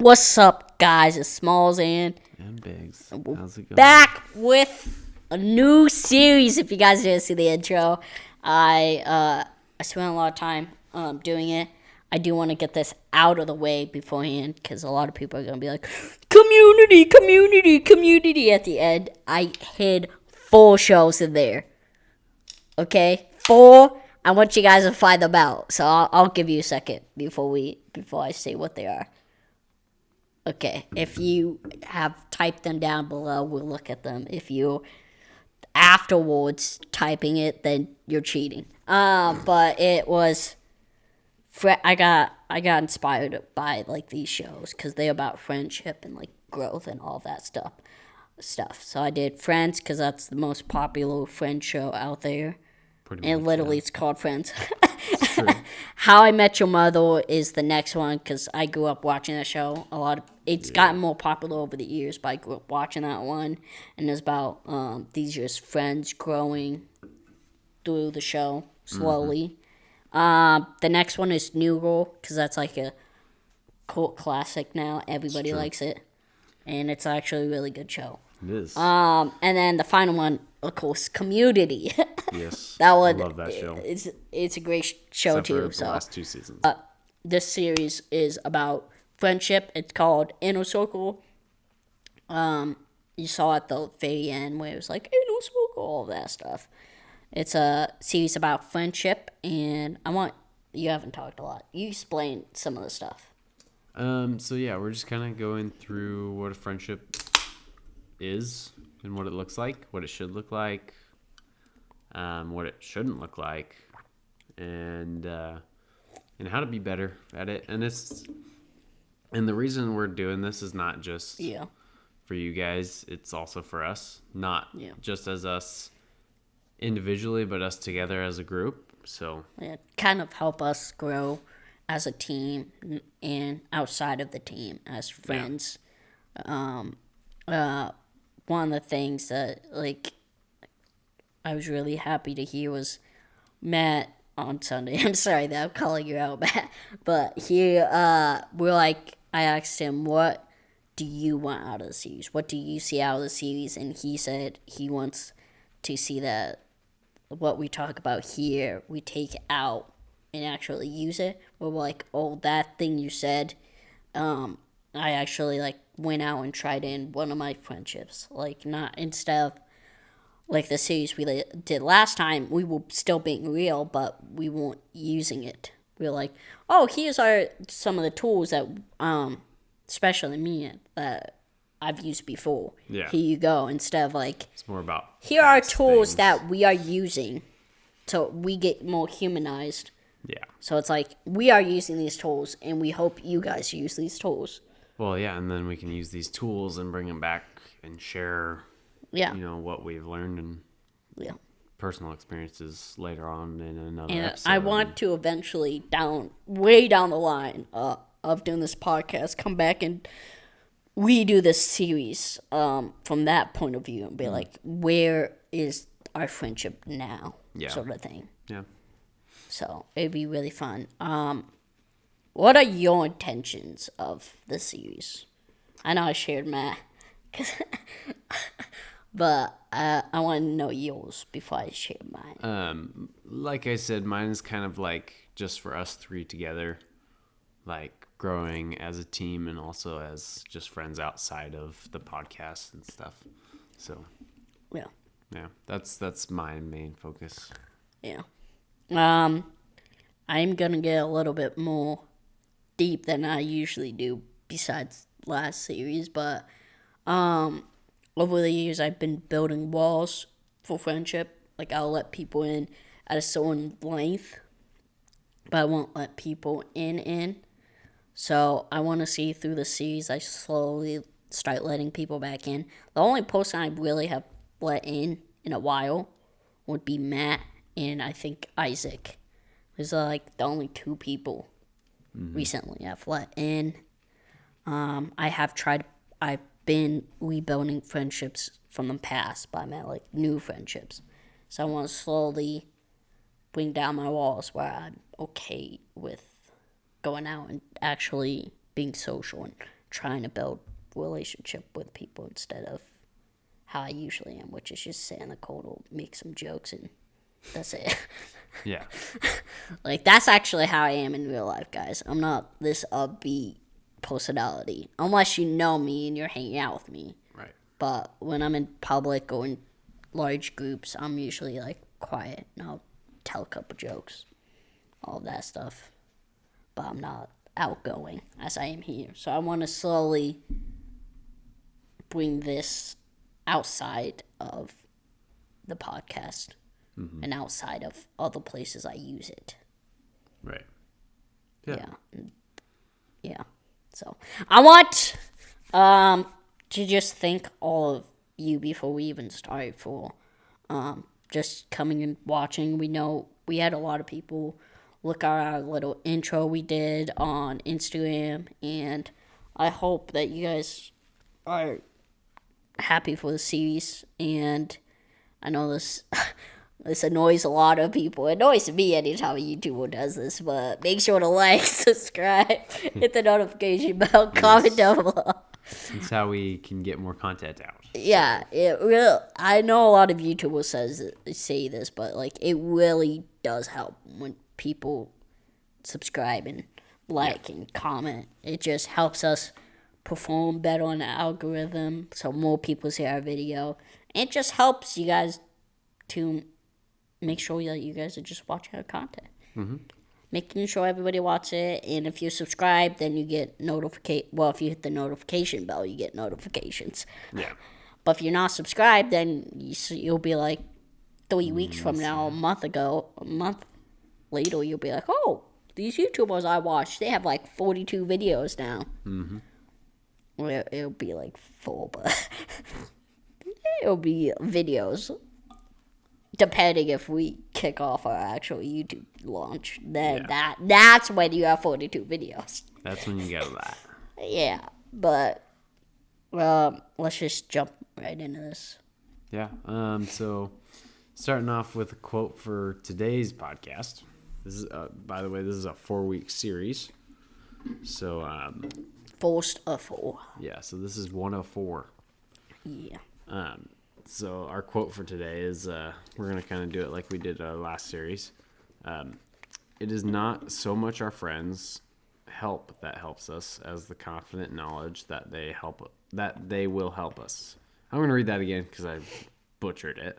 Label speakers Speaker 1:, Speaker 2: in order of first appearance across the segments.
Speaker 1: What's up, guys? It's Smalls and
Speaker 2: Bigs. How's it going?
Speaker 1: Back with a new series. If you guys didn't see the intro, I spent a lot of time doing it. I do want to get this out of the way beforehand because a lot of people are gonna be like, "Community, community, community." At the end, I hid 4 shows in there. Okay, 4. I want you guys to find them out. So I'll give you a second before I say what they are. Okay, if you have typed them down below, we'll look at them. If you afterwards typing it, then you're cheating. But it was, I got inspired by like these shows because they're about friendship and like growth and all that stuff. So I did Friends because that's the most popular Friends show out there.
Speaker 2: Pretty
Speaker 1: And
Speaker 2: much,
Speaker 1: literally,
Speaker 2: yeah.
Speaker 1: it's called Friends.
Speaker 2: It's true.
Speaker 1: How I Met Your Mother is the next one because I grew up watching that show. It's gotten more popular over the years, but I grew up watching that one, and it's about these just friends growing through the show slowly. The next one is New Girl because that's like a cult classic now. Everybody
Speaker 2: true.
Speaker 1: likes it, and it's actually a really good show.
Speaker 2: It is.
Speaker 1: And then the final one, of course, Community.
Speaker 2: Yes.
Speaker 1: That one,
Speaker 2: I love that show.
Speaker 1: It's a great show
Speaker 2: Except for
Speaker 1: too.
Speaker 2: the
Speaker 1: So
Speaker 2: last 2 seasons.
Speaker 1: this series is about friendship. It's called Inner Circle. You saw at the very end where it was like Inner Circle, all that stuff. It's a series about friendship, and you haven't talked a lot. You explain some of the stuff.
Speaker 2: So yeah, we're just kind of going through what a friendship is and what it looks like, what it should look like, what it shouldn't look like, and how to be better at it. And the reason we're doing this is not just for you guys; it's also for us. Not just as us individually, but us together as a group. So
Speaker 1: kind of help us grow as a team and outside of the team as friends. One of the things that like I was really happy to hear was Matt on Sunday. I'm sorry that I'm calling you out, Matt, but I asked him, what do you want out of the series? What do you see out of the series? And he said he wants to see that what we talk about here, we take out and actually use it. We're like, oh, that thing you said, I actually like went out and tried in one of my friendships. Like, not instead of like the series we did last time, we were still being real, but we weren't using it. We were like, oh, here's some of the tools that, especially me, that I've used before.
Speaker 2: Yeah.
Speaker 1: Here you go. Instead of like,
Speaker 2: it's more about
Speaker 1: here are
Speaker 2: past
Speaker 1: tools
Speaker 2: things.
Speaker 1: that we are using, so we get more humanized.
Speaker 2: Yeah.
Speaker 1: So it's like we are using these tools, and we hope you guys use these tools.
Speaker 2: Well, yeah, and then we can use these tools and bring them back and share.
Speaker 1: Yeah.
Speaker 2: What we've learned and personal experiences later on in another
Speaker 1: And
Speaker 2: episode.
Speaker 1: I want to eventually, way down the line of doing this podcast, come back and redo this series from that point of view and be like, where is our friendship now?
Speaker 2: Yeah.
Speaker 1: Sort of thing.
Speaker 2: Yeah.
Speaker 1: So it'd be really fun. What are your intentions of the series? I know I shared Matt, but I want to know yours before I share mine.
Speaker 2: Like I said, mine is kind of like just for us 3 together, like growing as a team and also as just friends outside of the podcast and stuff. So yeah, that's my main focus.
Speaker 1: Yeah. I'm gonna get a little bit more deep than I usually do besides last series, but over the years I've been building walls for friendship. Like, I'll let people in at a certain length, but I won't let people in. So I want to see through the series I slowly start letting people back in. The only person I really have let in a while would be Matt and I think Isaac. Those are like the only 2 people recently I've let in. I've been rebuilding friendships from the past, but I meant like new friendships. So I want to slowly bring down my walls where I'm okay with going out and actually being social and trying to build relationship with people instead of how I usually am, which is just sit in the cold, make some jokes, and that's it.
Speaker 2: Yeah.
Speaker 1: Like, that's actually how I am in real life, guys. I'm not this upbeat personality, unless you know me and you're hanging out with me.
Speaker 2: Right.
Speaker 1: But when I'm in public or in large groups, I'm usually, like, quiet, and I'll tell a couple jokes, all of that stuff. But I'm not outgoing as I am here. So I want to slowly bring this outside of the podcast and outside of other places I use it.
Speaker 2: Right.
Speaker 1: Yeah. So I want to just thank all of you before we even start for just coming and watching. We know we had a lot of people look at our little intro we did on Instagram, and I hope that you guys are happy for the series. And I know this this annoys a lot of people. It annoys me anytime a YouTuber does this, but make sure to like, subscribe, hit the notification bell, comment down below.
Speaker 2: That's how we can get more content out.
Speaker 1: Yeah, it really. I know a lot of YouTubers say this, but like it really does help when people subscribe and like and comment. It just helps us perform better on the algorithm, so more people see our video. And it just helps you guys to make sure that you guys are just watching our content. Making sure everybody watches it, and if you subscribe, then you get well, if you hit the notification bell, you get notifications.
Speaker 2: Yeah.
Speaker 1: But if you're not subscribed, then you'll be like 3 weeks from now, a month later, you'll be like, oh, these YouTubers I watched, they have like 42 videos now. Well, it'll be like 4, but it'll be videos. Depending if we kick off our actual YouTube launch, then that's when you have 42 videos.
Speaker 2: That's when you get that.
Speaker 1: Yeah, but let's just jump right into this.
Speaker 2: Yeah. So starting off with a quote for today's podcast. This is, by the way, this is a 4-week series. So
Speaker 1: First of all.
Speaker 2: yeah. So this is 104.
Speaker 1: Yeah.
Speaker 2: So our quote for today is, we're going to kind of do it like we did our last series. It is not so much our friends' help that helps us as the confident knowledge that they will help us. I'm going to read that again because I butchered it.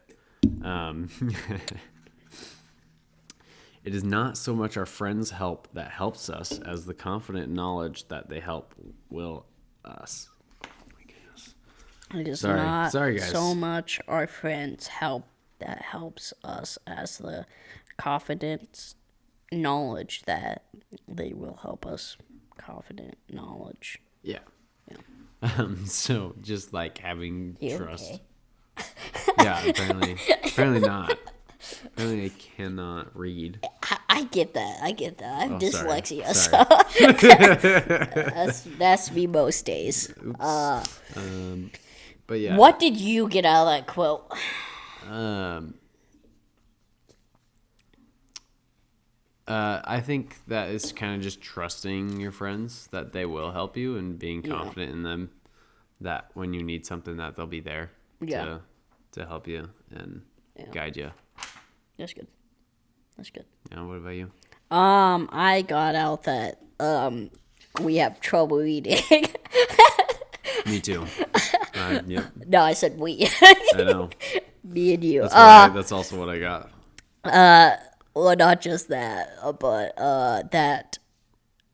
Speaker 2: It is not so much our friends' help that helps us as the confident knowledge that they will us.
Speaker 1: It is
Speaker 2: Sorry,
Speaker 1: not
Speaker 2: guys.
Speaker 1: so much our friends' help that helps us as the confident knowledge that they will help us. Confident knowledge.
Speaker 2: Yeah. So just like having
Speaker 1: You
Speaker 2: trust.
Speaker 1: okay?
Speaker 2: Yeah, apparently not. Apparently I cannot read.
Speaker 1: I get that. I have
Speaker 2: Oh,
Speaker 1: dyslexia,
Speaker 2: sorry.
Speaker 1: so that's me most days.
Speaker 2: But yeah.
Speaker 1: What did you get out of that quote?
Speaker 2: I think that is kind of just trusting your friends that they will help you and being confident in them that when you need something that they'll be there to help you and guide you.
Speaker 1: That's good. That's good.
Speaker 2: Yeah, what about you?
Speaker 1: I got out that we have trouble eating.
Speaker 2: Me too. Yep.
Speaker 1: No, I said we.
Speaker 2: I know.
Speaker 1: Me and you.
Speaker 2: That's also what I got.
Speaker 1: Well, not just that, but that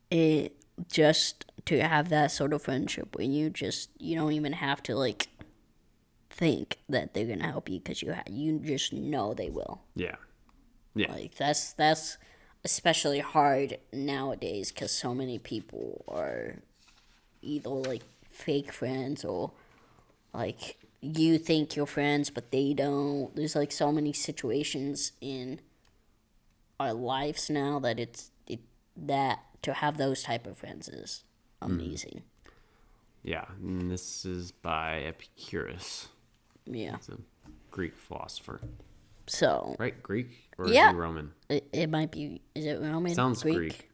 Speaker 1: it just to have that sort of friendship when you don't even have to like think that they're gonna help you because you just know they will.
Speaker 2: Yeah. Yeah.
Speaker 1: Like that's especially hard nowadays because so many people are either like fake friends or like you think you're friends but they don't. There's like so many situations in our lives now that that to have those type of friends is amazing.
Speaker 2: Yeah, and this is by Epicurus.
Speaker 1: Yeah.
Speaker 2: It's a Greek philosopher.
Speaker 1: So
Speaker 2: Right? Greek? Or
Speaker 1: Yeah.
Speaker 2: is he Roman?
Speaker 1: it might be. Is it Roman?
Speaker 2: Sounds Greek.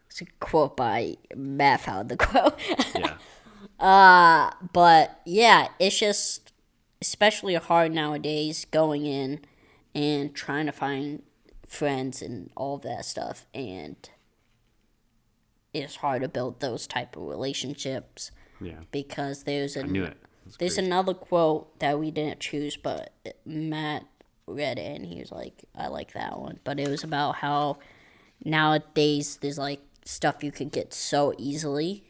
Speaker 1: It's a quote by Matt found the quote.
Speaker 2: Yeah.
Speaker 1: But yeah, it's just especially hard nowadays going in and trying to find friends and all of that stuff, and it's hard to build those type of relationships
Speaker 2: Yeah,
Speaker 1: because
Speaker 2: I knew it. That's
Speaker 1: there's
Speaker 2: crazy.
Speaker 1: another quote that we didn't choose, but Matt read it and he was like, I like that one. But it was about how nowadays there's like stuff you could get so easily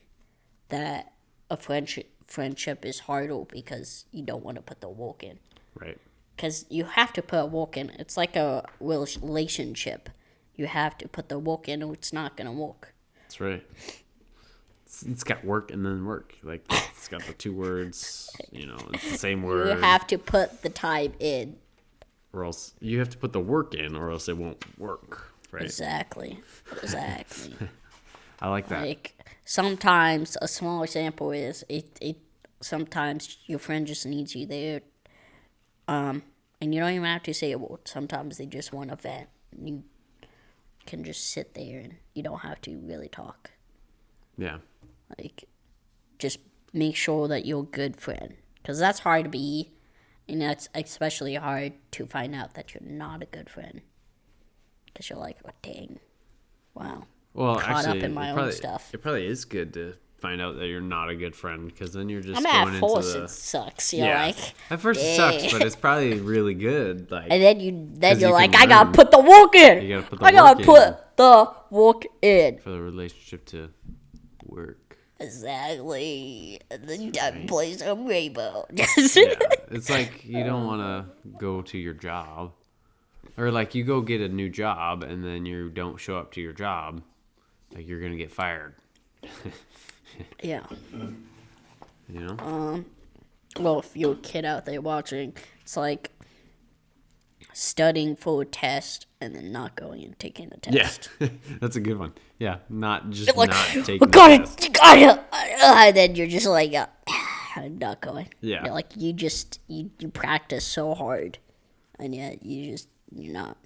Speaker 1: that a friendship is harder because you don't want to put the work in.
Speaker 2: Right.
Speaker 1: Because you have to put work in. It's like a relationship. You have to put the work in or it's not going to work.
Speaker 2: That's right. It's got work and then work. Like, it's got the two words, it's the same
Speaker 1: You
Speaker 2: word.
Speaker 1: have to put the time in.
Speaker 2: Or else you have to put the work in, or else it won't work. Right.
Speaker 1: Exactly.
Speaker 2: I like that.
Speaker 1: Like, sometimes a small example is it sometimes your friend just needs you there. And you don't even have to say a word. Sometimes they just want to vent. You can just sit there and you don't have to really talk.
Speaker 2: Yeah.
Speaker 1: Like, just make sure that you're a good friend. Because that's hard to be. And that's especially hard to find out that you're not a good friend. Because you're like, oh, dang. Wow.
Speaker 2: Well,
Speaker 1: Caught up
Speaker 2: actually,
Speaker 1: in my own stuff.
Speaker 2: It probably is good to find out that you're not a good friend, because then you're just
Speaker 1: I mean,
Speaker 2: going
Speaker 1: at first
Speaker 2: into the...
Speaker 1: it sucks. You're
Speaker 2: Yeah.
Speaker 1: like,
Speaker 2: At first it sucks, but it's probably really good. Like,
Speaker 1: and then
Speaker 2: 'cause
Speaker 1: you're
Speaker 2: you
Speaker 1: like,
Speaker 2: can
Speaker 1: I gotta
Speaker 2: learn.
Speaker 1: put the work in.
Speaker 2: You gotta put the
Speaker 1: I gotta
Speaker 2: work in.
Speaker 1: put the work in.
Speaker 2: for the relationship to work.
Speaker 1: Exactly. And then that plays a rainbow.
Speaker 2: Yeah, it's like you don't want to go to your job, or like you go get a new job and then you don't show up to your job, like you're gonna get fired.
Speaker 1: Yeah.
Speaker 2: You know?
Speaker 1: Well, if you're a kid out there watching, it's like studying for a test and then not going and taking the
Speaker 2: Yeah,
Speaker 1: test.
Speaker 2: that's a good one. Yeah, not just
Speaker 1: Like,
Speaker 2: not
Speaker 1: I
Speaker 2: taking
Speaker 1: got
Speaker 2: the
Speaker 1: it,
Speaker 2: test.
Speaker 1: you got it. And then you're just like, I'm not going.
Speaker 2: Yeah.
Speaker 1: You're like, you practice so hard, and yet you're not.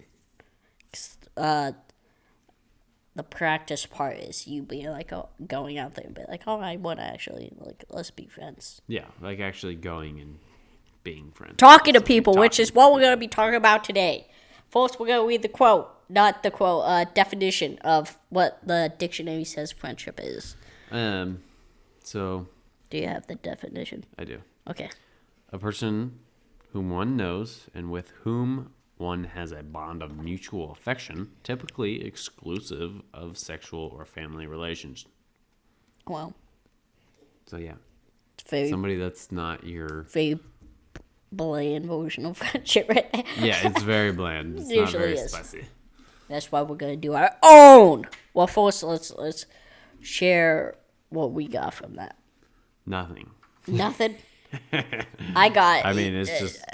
Speaker 1: The practice part is you being like, going out there and be like, oh, I want to actually, like, let's be friends.
Speaker 2: Yeah, like actually going and being friends.
Speaker 1: Talking to people, which
Speaker 2: Talking
Speaker 1: is what we're going to be talking about today. First, we're going to read the quote, not the quote, definition of what the dictionary says friendship is.
Speaker 2: So
Speaker 1: Do you have the definition?
Speaker 2: I do.
Speaker 1: Okay.
Speaker 2: A person whom one knows and with whom one has a bond of mutual affection, typically exclusive of sexual or family relations.
Speaker 1: Well,
Speaker 2: So yeah,
Speaker 1: it's very,
Speaker 2: somebody that's not your...
Speaker 1: very bland version of friendship right there.
Speaker 2: Yeah, it's very bland. It's not
Speaker 1: Usually
Speaker 2: very
Speaker 1: is.
Speaker 2: spicy.
Speaker 1: That's why we're going to do our own. Well, first, let's share what we got from that.
Speaker 2: Nothing.
Speaker 1: Nothing. I got.
Speaker 2: I mean, it's just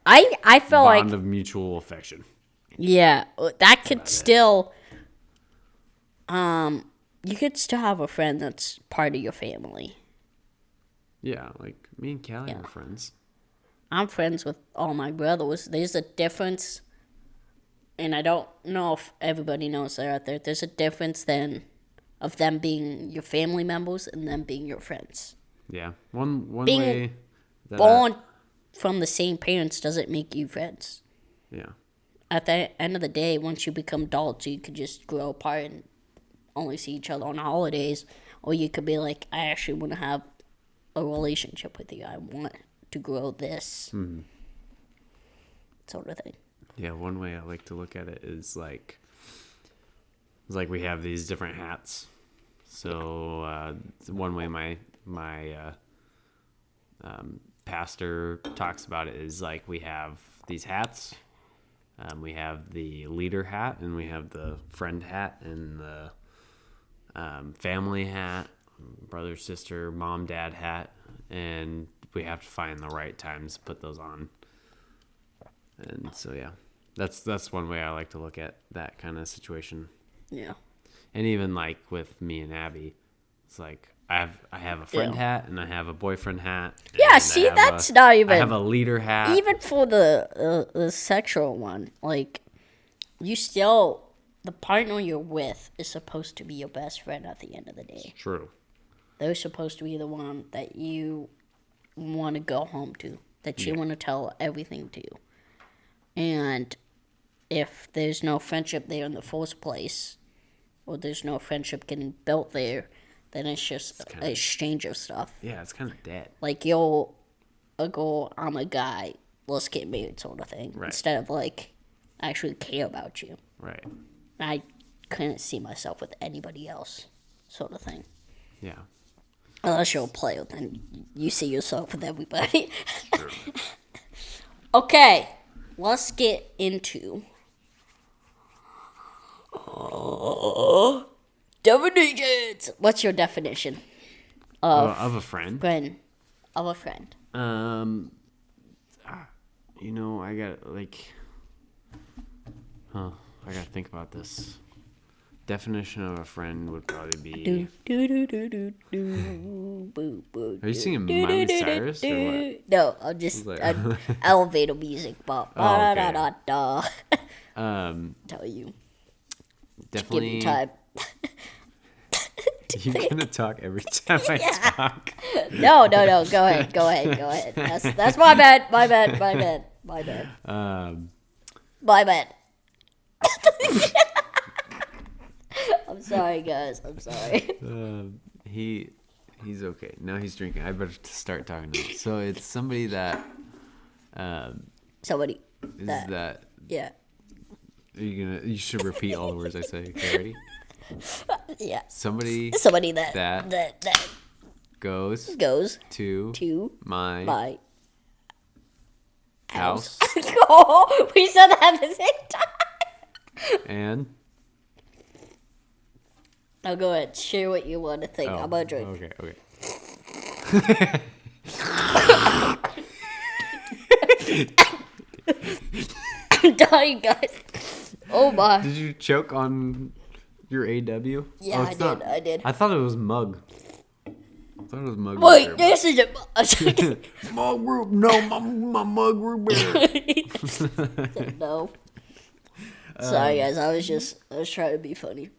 Speaker 1: I feel
Speaker 2: bond
Speaker 1: like,
Speaker 2: of mutual affection.
Speaker 1: yeah, that could still. You could still have a friend that's part of your family.
Speaker 2: Yeah, like me and Callie are friends.
Speaker 1: I'm friends with all my brothers. There's a difference, and I don't know if everybody knows that out there. There's a difference then of them being your family members and them being your friends.
Speaker 2: Yeah, one
Speaker 1: Being
Speaker 2: way that
Speaker 1: Born from the same parents doesn't make you friends.
Speaker 2: yeah,
Speaker 1: At the end of the day, once you become adults, you could just grow apart and only see each other on holidays, or you could be like, I actually want to have a relationship with you. I want to grow this sort of thing.
Speaker 2: yeah. One way I like to look at it is like, it's like we have these different hats. So one way my pastor talks about it is like we have these hats. We have the leader hat, and we have the friend hat, and the family hat, brother, sister, mom, dad hat, and we have to find the right times to put those on. And so yeah, that's one way I like to look at that kind of situation.
Speaker 1: Yeah.
Speaker 2: And even like with me and Abby, it's like I have a friend hat and I have a boyfriend hat.
Speaker 1: Yeah,
Speaker 2: and I
Speaker 1: see,
Speaker 2: have
Speaker 1: that's not even...
Speaker 2: I have a leader hat.
Speaker 1: Even for the sexual one, like, you still... The partner you're with is supposed to be your best friend at the end of the day.
Speaker 2: True.
Speaker 1: they're supposed to be the one that you want to go home to, that you want to tell everything to. And if there's no friendship there in the first place, or there's no friendship getting built there, then it's just an exchange of stuff.
Speaker 2: Yeah, it's kind of dead.
Speaker 1: Like, you'll go, I'm a guy, let's get married sort of thing.
Speaker 2: Right.
Speaker 1: Instead of, like, actually care about you.
Speaker 2: Right.
Speaker 1: I couldn't see myself with anybody else sort of thing.
Speaker 2: Yeah.
Speaker 1: Unless you're a player, then you see yourself with everybody. Okay, let's get into definitions. What's your definition
Speaker 2: Of a friend.
Speaker 1: of a friend?
Speaker 2: I got I gotta think about this. Definition of a friend would probably be. Are you singing Miley Cyrus or what?
Speaker 1: No, I'm just elevator music.
Speaker 2: Oh, okay.
Speaker 1: Tell you.
Speaker 2: Definitely.
Speaker 1: Give me time.
Speaker 2: You're gonna talk every time I talk.
Speaker 1: No. Go ahead. That's my bad. My bad. I'm sorry, guys. I'm sorry.
Speaker 2: He's okay. Now he's drinking. I better start talking to him. So it's somebody that.
Speaker 1: Somebody.
Speaker 2: Is that?
Speaker 1: Yeah.
Speaker 2: You should repeat all the words I say. Okay, ready?
Speaker 1: Yeah.
Speaker 2: Somebody
Speaker 1: that
Speaker 2: goes
Speaker 1: goes
Speaker 2: to my house
Speaker 1: Oh, we said that at the same time.
Speaker 2: and
Speaker 1: Now go ahead. Share what you want to think. I'm gonna drink.
Speaker 2: Okay.
Speaker 1: I'm dying, guys. Oh my.
Speaker 2: Did you choke on your AW?
Speaker 1: Yeah, I did.
Speaker 2: I thought it was mug. I thought it was mug.
Speaker 1: Wait, this is a
Speaker 2: mug root. No, my mug root beer.
Speaker 1: No. Sorry, guys. I was trying to be funny.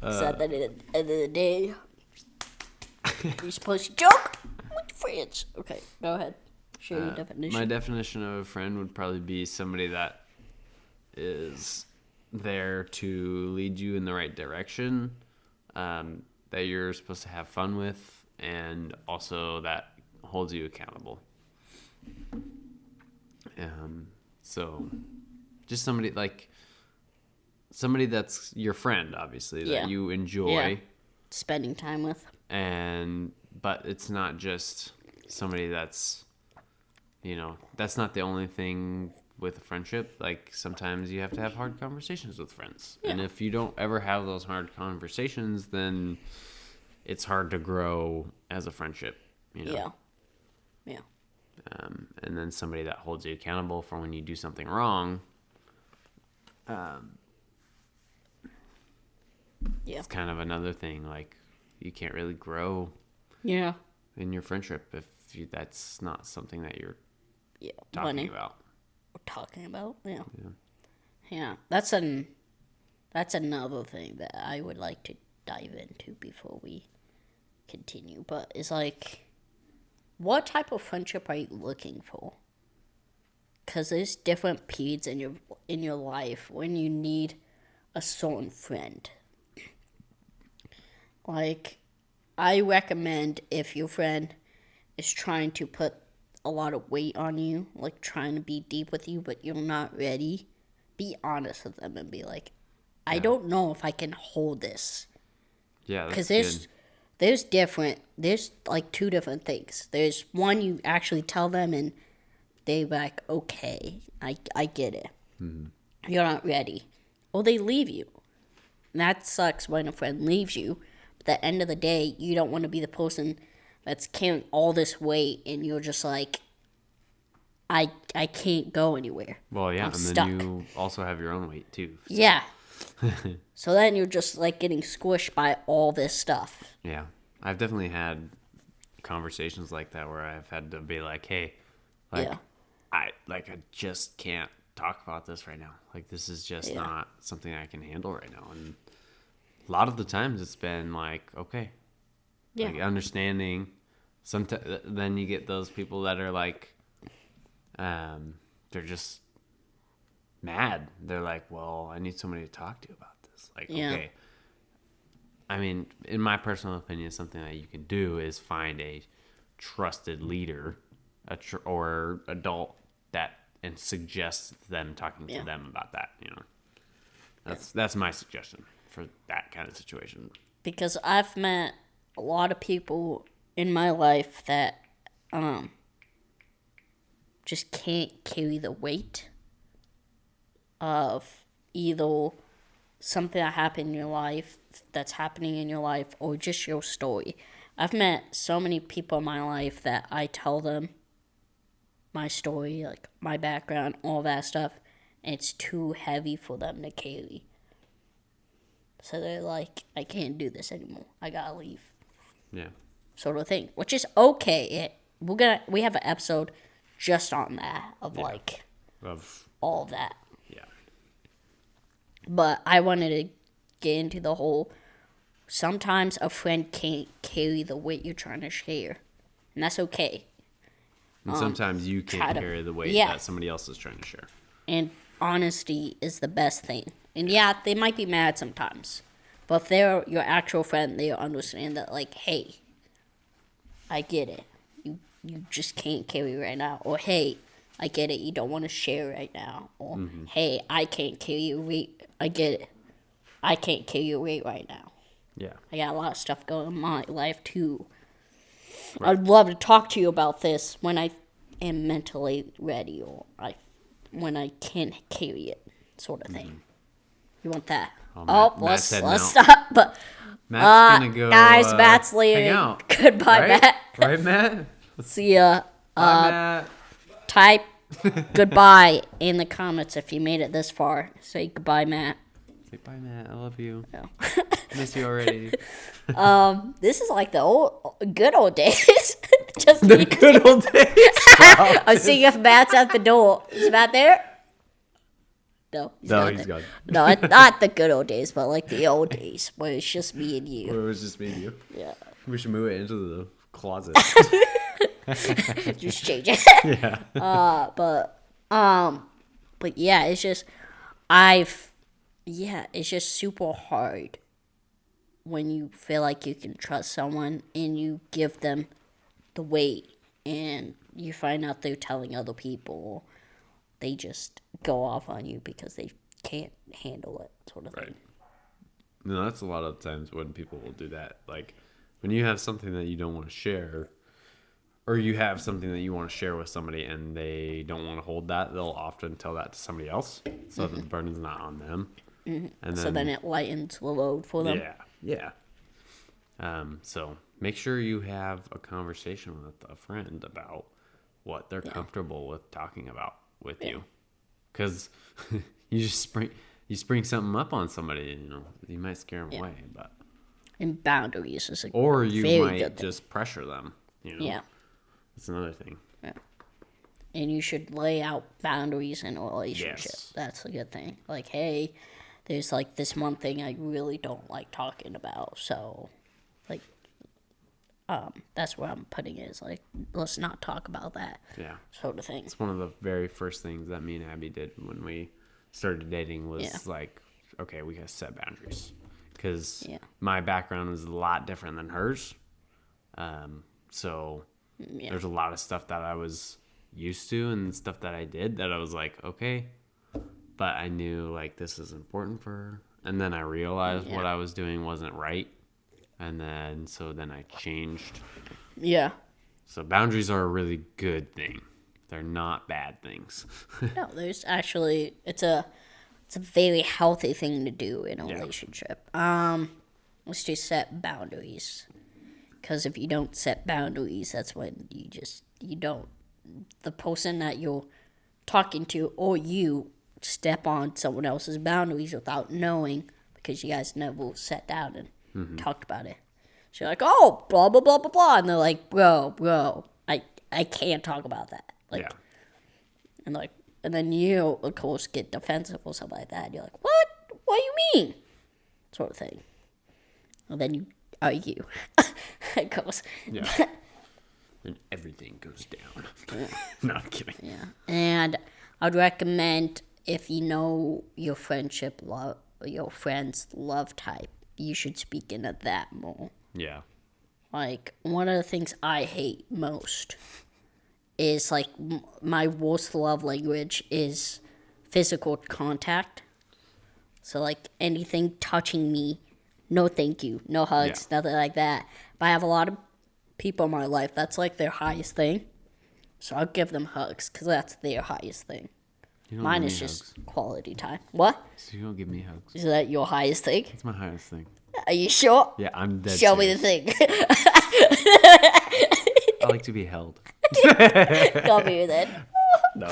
Speaker 1: At the end of the day, you're supposed to joke with your friends. Okay, go ahead. Share your definition.
Speaker 2: My definition of a friend would probably be somebody that is there to lead you in the right direction, that you're supposed to have fun with, and also that holds you accountable. So just somebody that's your friend, obviously, that you enjoy
Speaker 1: spending time with.
Speaker 2: But it's not just somebody that's, that's not the only thing with a friendship. Like, sometimes you have to have hard conversations with friends. Yeah. And if you don't ever have those hard conversations, then it's hard to grow as a friendship,
Speaker 1: Yeah.
Speaker 2: And then somebody that holds you accountable for when you do something wrong. It's kind of another thing. Like, you can't really grow in your friendship if that's not something that you're talking about.
Speaker 1: Yeah. That's another thing that I would like to dive into before we continue. But it's like, what type of friendship are you looking for? Because there's different periods in your life when you need a certain friend. Like, I recommend if your friend is trying to put a lot of weight on you, like trying to be deep with you, but you're not ready, be honest with them and be like, I don't know if I can hold this.
Speaker 2: Yeah,
Speaker 1: because there's like two different things. There's one, you actually tell them and they're like, okay, I get it. Mm-hmm. You're not ready. Or they leave you. And that sucks when a friend leaves you. But at the end of the day, you don't want to be the person that's carrying all this weight and you're just like, I can't go anywhere.
Speaker 2: Well, yeah,
Speaker 1: I'm
Speaker 2: and
Speaker 1: stuck.
Speaker 2: then you also have your own weight too. So.
Speaker 1: Yeah. So then you're just like getting squished by all this stuff.
Speaker 2: Yeah. I've definitely had conversations like that where I've had to be like, hey, I just can't talk about this right now. Like, this is just not something I can handle right now. And a lot of the times it's been like, okay,
Speaker 1: Yeah.
Speaker 2: like understanding. Sometimes then you get those people that are like, they're just mad. They're like, well, I need somebody to talk to about this. Like,
Speaker 1: Yeah.
Speaker 2: okay. I mean, in my personal opinion, something that you can do is find a trusted leader, or adult that, and suggest them talking to them about that. You know, that's my suggestion for that kind of situation.
Speaker 1: Because I've met a lot of people in my life that just can't carry the weight of either something that happened in your life, that's happening in your life, or just your story. I've met so many people in my life that I tell them my story, like my background, all that stuff, and it's too heavy for them to carry. So they're like, I can't do this anymore. I gotta leave.
Speaker 2: Yeah.
Speaker 1: Sort of thing, which is okay. We have an episode just on that of like
Speaker 2: Of
Speaker 1: all of that.
Speaker 2: yeah.
Speaker 1: But I wanted to get into the whole. Sometimes a friend can't carry the weight you're trying to share, and that's okay.
Speaker 2: And sometimes you
Speaker 1: try
Speaker 2: can't
Speaker 1: to-
Speaker 2: carry the weight
Speaker 1: yeah.
Speaker 2: that somebody else is trying to share.
Speaker 1: And honesty is the best thing. And yeah, they might be mad sometimes, but if they're your actual friend, they'll understand that. Like, hey, I get it. You just can't carry right now. Or hey, I get it. You don't want to share right now. Or hey, I can't carry your weight. I get it. I can't carry your weight right now.
Speaker 2: Yeah.
Speaker 1: I got a lot of stuff going on in my life too. I'd love to talk to you about this when I am mentally ready, or when I can carry it, sort of thing. You want that?
Speaker 2: Matt
Speaker 1: let's
Speaker 2: said no.
Speaker 1: stop. But
Speaker 2: Matt's gonna go.
Speaker 1: guys, Matt's
Speaker 2: hang
Speaker 1: leaving.
Speaker 2: out.
Speaker 1: Goodbye,
Speaker 2: Right?
Speaker 1: Matt.
Speaker 2: Right, Matt?
Speaker 1: See ya.
Speaker 2: Bye, Matt.
Speaker 1: Type goodbye in the comments if you made it this far. Say goodbye, Matt.
Speaker 2: Say bye, Matt. I love you.
Speaker 1: No.
Speaker 2: Miss you already.
Speaker 1: This is like the good old days. Just
Speaker 2: The good old days.
Speaker 1: I'm seeing if Matt's at the door. Is Matt there? No,
Speaker 2: No,
Speaker 1: not
Speaker 2: he's
Speaker 1: there.
Speaker 2: gone.
Speaker 1: No, it's not the good old days, but like the old days where it's just me and you.
Speaker 2: It was just me and you.
Speaker 1: Yeah,
Speaker 2: We should move it into the closet.
Speaker 1: just change it.
Speaker 2: Yeah.
Speaker 1: But yeah, it's just it's just super hard when you feel like you can trust someone and you give them the weight and you find out they're telling other people. They just go off on you because they can't handle it, sort of
Speaker 2: Right.
Speaker 1: thing.
Speaker 2: No, that's a lot of times when people will do that. Like when you have something that you don't want to share, or you have something that you want to share with somebody and they don't want to hold that, they'll often tell that to somebody else so that the burden's not on them. And
Speaker 1: So then it lightens the load for them.
Speaker 2: yeah. So make sure you have a conversation with a friend about what they're comfortable with talking about with you, because you spring something up on somebody, and you might scare them away, but
Speaker 1: And boundaries is a
Speaker 2: or you
Speaker 1: very
Speaker 2: might
Speaker 1: good thing.
Speaker 2: just pressure them.
Speaker 1: Yeah.
Speaker 2: That's another thing.
Speaker 1: And you should lay out boundaries in a relationship.
Speaker 2: Yes.
Speaker 1: That's a good thing. Like, hey, there's like this one thing I really don't like talking about. So, like, that's where I'm putting it. Is like, let's not talk about that
Speaker 2: Yeah.
Speaker 1: sort of thing.
Speaker 2: It's one of the very first things that me and Abby did when we started dating was like, okay, we gotta set boundaries, because my background is a lot different than hers. So there's a lot of stuff that I was used to and stuff that I did that I was like, okay, but I knew like this is important for her. And then I realized what I was doing wasn't right. And then I changed.
Speaker 1: Yeah.
Speaker 2: So boundaries are a really good thing. They're not bad things.
Speaker 1: No, there's actually it's a very healthy thing to do in a relationship. Let's just set boundaries. Because if you don't set boundaries, that's when you don't. The person that you're talking to or you step on someone else's boundaries without knowing, because you guys never sat down and talked about it. So you're like, oh, blah, blah, blah, blah, blah. And they're like, bro, I can't talk about that. Like, and then you, of course, get defensive or something like that. And you're like, what? What do you mean? Sort of thing. And then you argue. it goes.
Speaker 2: Yeah. And everything goes down. No, I'm kidding.
Speaker 1: Yeah, and I'd recommend if you know your your friend's love type, you should speak into that more.
Speaker 2: Yeah.
Speaker 1: Like one of the things I hate most is like my worst love language is physical contact. So like anything touching me, no thank you, no hugs, nothing like that. But I have a lot of people in my life that's like their highest thing. So I'll give them hugs because that's their highest thing.
Speaker 2: You don't
Speaker 1: Mine
Speaker 2: give
Speaker 1: is
Speaker 2: me
Speaker 1: just
Speaker 2: hugs.
Speaker 1: quality time. What?
Speaker 2: So you don't give me hugs.
Speaker 1: Is that your highest thing?
Speaker 2: It's my highest thing.
Speaker 1: Are you sure?
Speaker 2: Yeah, I'm dead
Speaker 1: Show me the
Speaker 2: serious.
Speaker 1: thing.
Speaker 2: I like to be held.
Speaker 1: Come here then.
Speaker 2: No.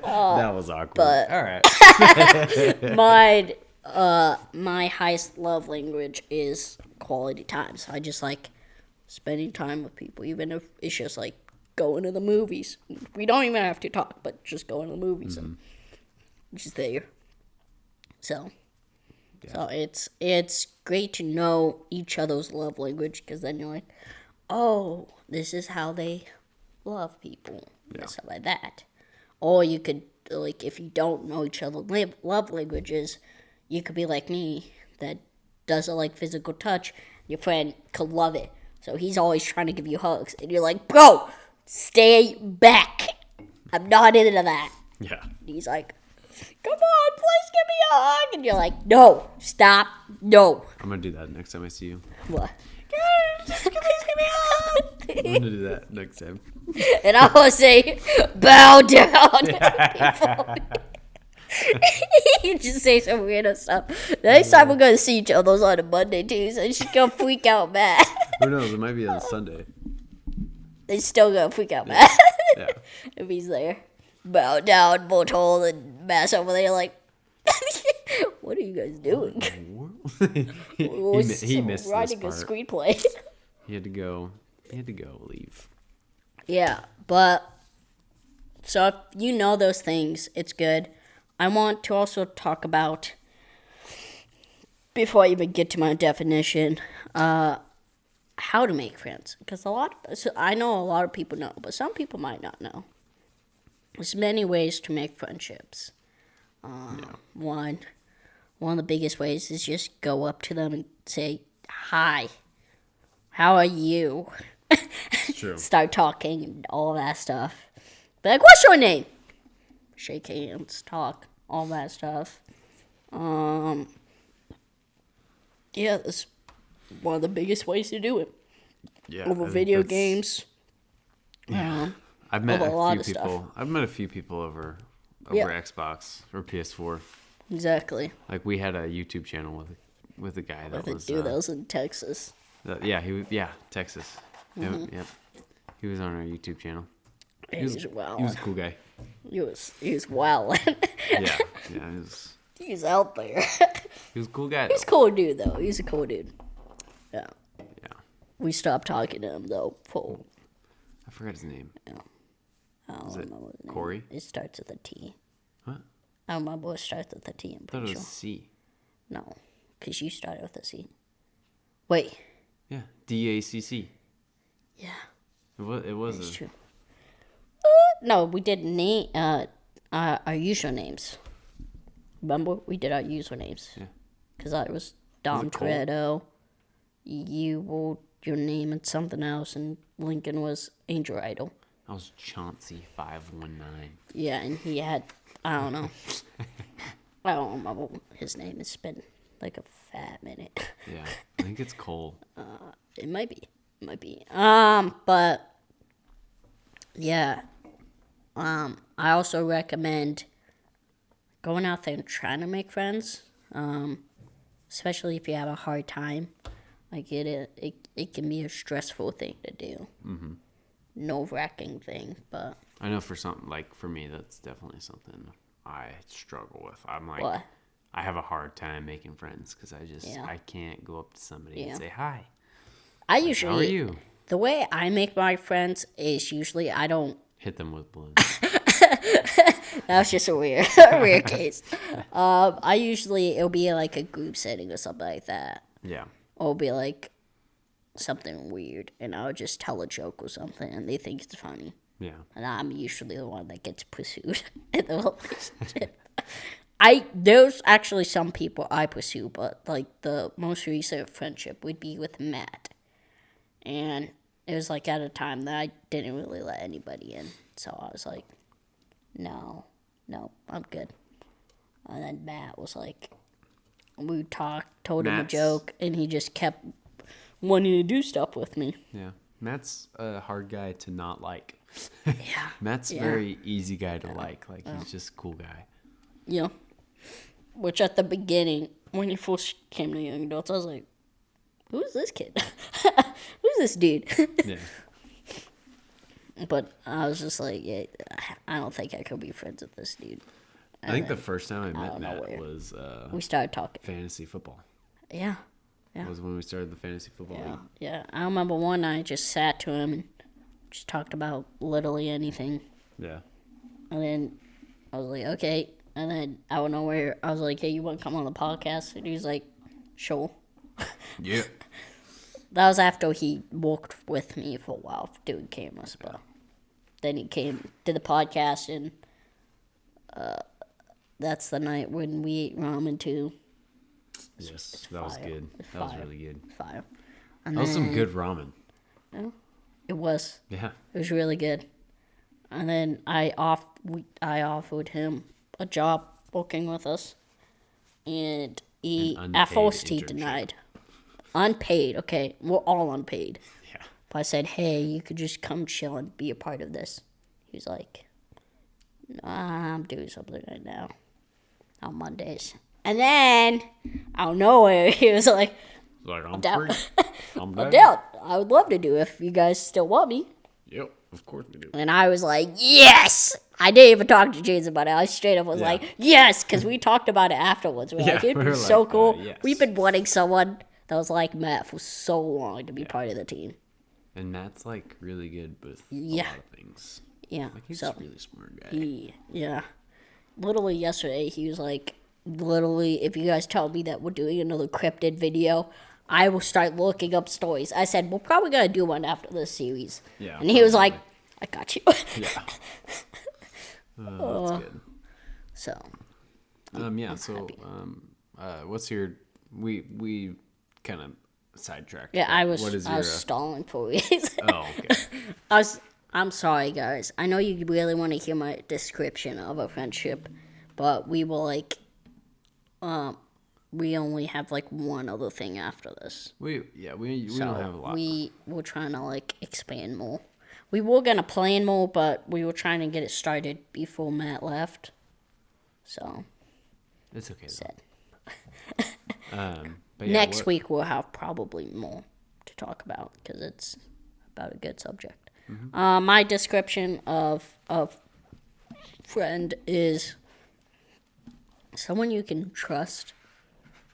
Speaker 2: That was awkward.
Speaker 1: but-
Speaker 2: All right.
Speaker 1: My highest love language is quality time. So I just like spending time with people, even if it's just like going to the movies. We don't even have to talk, but just going to the movies and just there. So it's great to know each other's love language because then you're like, oh, this is how they love people,
Speaker 2: Yeah.
Speaker 1: stuff like that. Or you could like if you don't know each other's love languages, you could be like me that doesn't like physical touch. Your friend could love it, so he's always trying to give you hugs, and you're like, bro, stay back. I'm not into that.
Speaker 2: Yeah.
Speaker 1: And he's like, come on, please give me a hug. And you're like, no, stop, no.
Speaker 2: I'm gonna do that next time I see you.
Speaker 1: What?
Speaker 2: Please give me a hug. I'm gonna do that next time.
Speaker 1: And I will say, bow down. You just say some weird stuff. The next time we're going to see each other is on a Monday, too, so she's going to freak out mad.
Speaker 2: Who knows? It might be on Sunday.
Speaker 1: They're still going to freak out mad
Speaker 2: Yeah.
Speaker 1: if he's there. Bow down, Botol, and Mass over there like, what are you guys doing?
Speaker 2: he missed this
Speaker 1: Writing a
Speaker 2: part.
Speaker 1: screenplay.
Speaker 2: He had to go. Leave.
Speaker 1: Yeah, but so if you know those things, it's good. I want to also talk about, before I even get to my definition, how to make friends. Because I know a lot of people know, but some people might not know. There's many ways to make friendships. One of the biggest ways is just go up to them and say, hi, how are you?
Speaker 2: True.
Speaker 1: Start talking and all that stuff. Be like, what's your name? Shake hands, talk, all that stuff. Yeah, that's one of the biggest ways to do it.
Speaker 2: Yeah.
Speaker 1: Over
Speaker 2: I think
Speaker 1: video
Speaker 2: that's-
Speaker 1: games.
Speaker 2: I've met
Speaker 1: over a lot
Speaker 2: a
Speaker 1: of
Speaker 2: few
Speaker 1: stuff.
Speaker 2: people. I've met a few people over
Speaker 1: Yeah.
Speaker 2: Xbox or PS4.
Speaker 1: Exactly.
Speaker 2: Like we had a YouTube channel with a guy that
Speaker 1: I
Speaker 2: was.
Speaker 1: do those in Texas.
Speaker 2: Texas.
Speaker 1: Mm-hmm.
Speaker 2: Yep. He was on our YouTube channel.
Speaker 1: He was wild.
Speaker 2: He was a cool guy.
Speaker 1: He was wild.
Speaker 2: Yeah. He was.
Speaker 1: He's out there.
Speaker 2: He was a cool guy.
Speaker 1: He's a
Speaker 2: Though.
Speaker 1: cool dude, though. He's a cool dude. Yeah.
Speaker 2: Yeah.
Speaker 1: We stopped talking to him, though. For,
Speaker 2: I forgot his name.
Speaker 1: I don't
Speaker 2: Was it
Speaker 1: remember his name.
Speaker 2: Corey?
Speaker 1: It starts with a T.
Speaker 2: What?
Speaker 1: I don't remember what starts with a T, I'm
Speaker 2: I thought
Speaker 1: pretty
Speaker 2: it was
Speaker 1: sure.
Speaker 2: C.
Speaker 1: No, because you started with a C. Wait.
Speaker 2: Yeah. DACC.
Speaker 1: Yeah,
Speaker 2: It was
Speaker 1: it's
Speaker 2: a.
Speaker 1: true. No, we did name our usernames. Remember, we did our usernames.
Speaker 2: Yeah.
Speaker 1: Because I was Dom
Speaker 2: it Cole?
Speaker 1: Toretto. You wrote your name and something else, and Lincoln was Angel Idol.
Speaker 2: I was Chauncey 519.
Speaker 1: Yeah, and he had, I don't know. I don't remember his name. It's been like a fat minute.
Speaker 2: Yeah. I think it's Cole.
Speaker 1: It might be. But yeah. I also recommend going out there and trying to make friends. Especially if you have a hard time. Like it can be a stressful thing to do. Mm-hmm. Nerve-wracking thing, but
Speaker 2: I know for something like for me, that's definitely something I struggle with. I'm like,
Speaker 1: what?
Speaker 2: I have a hard time making friends because
Speaker 1: Yeah.
Speaker 2: I can't go up to somebody
Speaker 1: Yeah.
Speaker 2: and say hi.
Speaker 1: I
Speaker 2: How are
Speaker 1: usually
Speaker 2: you?
Speaker 1: the way I make my friends is usually I don't.
Speaker 2: Hit them with blood.
Speaker 1: That's just a weird case. It'll be like a group setting or something like that.
Speaker 2: Yeah.
Speaker 1: Or it'll be like something weird, and I'll just tell a joke or something, and they think it's funny.
Speaker 2: Yeah.
Speaker 1: And I'm usually the one that gets pursued in the relationship. There's actually some people I pursue, but like the most recent friendship would be with Matt, and it was like at a time that I didn't really let anybody in, so I was like, no, I'm good. And then Matt was like, we told him a
Speaker 2: Matt's-
Speaker 1: joke, and he just kept wanting to do stuff with me.
Speaker 2: Yeah. Matt's a hard guy to not like.
Speaker 1: Yeah.
Speaker 2: Matt's
Speaker 1: Yeah.
Speaker 2: very easy guy to like. Like, he's just a cool guy.
Speaker 1: Yeah. Which at the beginning, when he first came to Young Adults, I was like, who's this kid? Who's this dude?
Speaker 2: Yeah.
Speaker 1: But I was just like, yeah, I don't think I could be friends with this dude.
Speaker 2: I think the first time I met
Speaker 1: don't know
Speaker 2: Matt
Speaker 1: where.
Speaker 2: was
Speaker 1: We started talking.
Speaker 2: fantasy football.
Speaker 1: Yeah. Yeah.
Speaker 2: Was when we started the fantasy football
Speaker 1: Yeah.
Speaker 2: league.
Speaker 1: Yeah. I remember one night I just sat to him and just talked about literally anything.
Speaker 2: Yeah.
Speaker 1: And then I was like, okay. And then out of nowhere, I was like, hey, you want to come on the podcast? And he was like, sure.
Speaker 2: Yeah.
Speaker 1: That was after he worked with me for a while doing cameras. But then he came to the podcast, and that's the night when we ate ramen too.
Speaker 2: Yes, that was
Speaker 1: fire.
Speaker 2: good.
Speaker 1: It's
Speaker 2: That was
Speaker 1: fire.
Speaker 2: really good.
Speaker 1: Fire. And
Speaker 2: That was some
Speaker 1: then-
Speaker 2: good ramen.
Speaker 1: It was.
Speaker 2: Yeah.
Speaker 1: It was really good. And then I offered him a job working with us, and
Speaker 2: An
Speaker 1: at
Speaker 2: unpaid
Speaker 1: first he
Speaker 2: internship.
Speaker 1: denied. Unpaid, okay, we're all unpaid.
Speaker 2: Yeah.
Speaker 1: But I said, hey, you could just come chill and be a part of this. He was like, nah, I'm doing something right now on Mondays. And then out of nowhere, he was like,
Speaker 2: Like, I'm
Speaker 1: down.
Speaker 2: free. I'm
Speaker 1: I'm
Speaker 2: down.
Speaker 1: down. I would love to do it if you guys still want me.
Speaker 2: Yep, of course we do.
Speaker 1: And I was like, yes! I didn't even talk to James about it. I straight up was
Speaker 2: Yeah.
Speaker 1: like, yes! Because we talked about it afterwards. We're
Speaker 2: Yeah,
Speaker 1: like, it'd
Speaker 2: we
Speaker 1: be
Speaker 2: were
Speaker 1: so
Speaker 2: like,
Speaker 1: cool.
Speaker 2: yes.
Speaker 1: We've been wanting someone that was like Matt for so long to be part of the team.
Speaker 2: And Matt's like really good with
Speaker 1: Yeah.
Speaker 2: a lot of things.
Speaker 1: Yeah.
Speaker 2: Like, he's
Speaker 1: So,
Speaker 2: a really smart guy.
Speaker 1: yeah. Literally yesterday, he was like, literally, if you guys tell me that we're doing another cryptid video, I will start looking up stories. I said, we're probably going to do one after this series.
Speaker 2: Yeah,
Speaker 1: And he was
Speaker 2: probably.
Speaker 1: like, I got you.
Speaker 2: Yeah. That's good.
Speaker 1: So,
Speaker 2: Yeah. So, what's your? We kind of sidetracked.
Speaker 1: yeah,
Speaker 2: but
Speaker 1: I was
Speaker 2: What is
Speaker 1: stalling for a reason.
Speaker 2: Oh, okay.
Speaker 1: I'm sorry, guys. I know you really want to hear my description of a friendship, but we will we only have like one other thing after this.
Speaker 2: we
Speaker 1: So
Speaker 2: don't have a lot.
Speaker 1: we were trying to like expand more. We were gonna plan more, but we were trying to get it started before Matt left. So
Speaker 2: It's okay.
Speaker 1: said
Speaker 2: But yeah,
Speaker 1: next
Speaker 2: what-
Speaker 1: week we'll have probably more to talk about because it's about a good subject. My description of friend is someone you can trust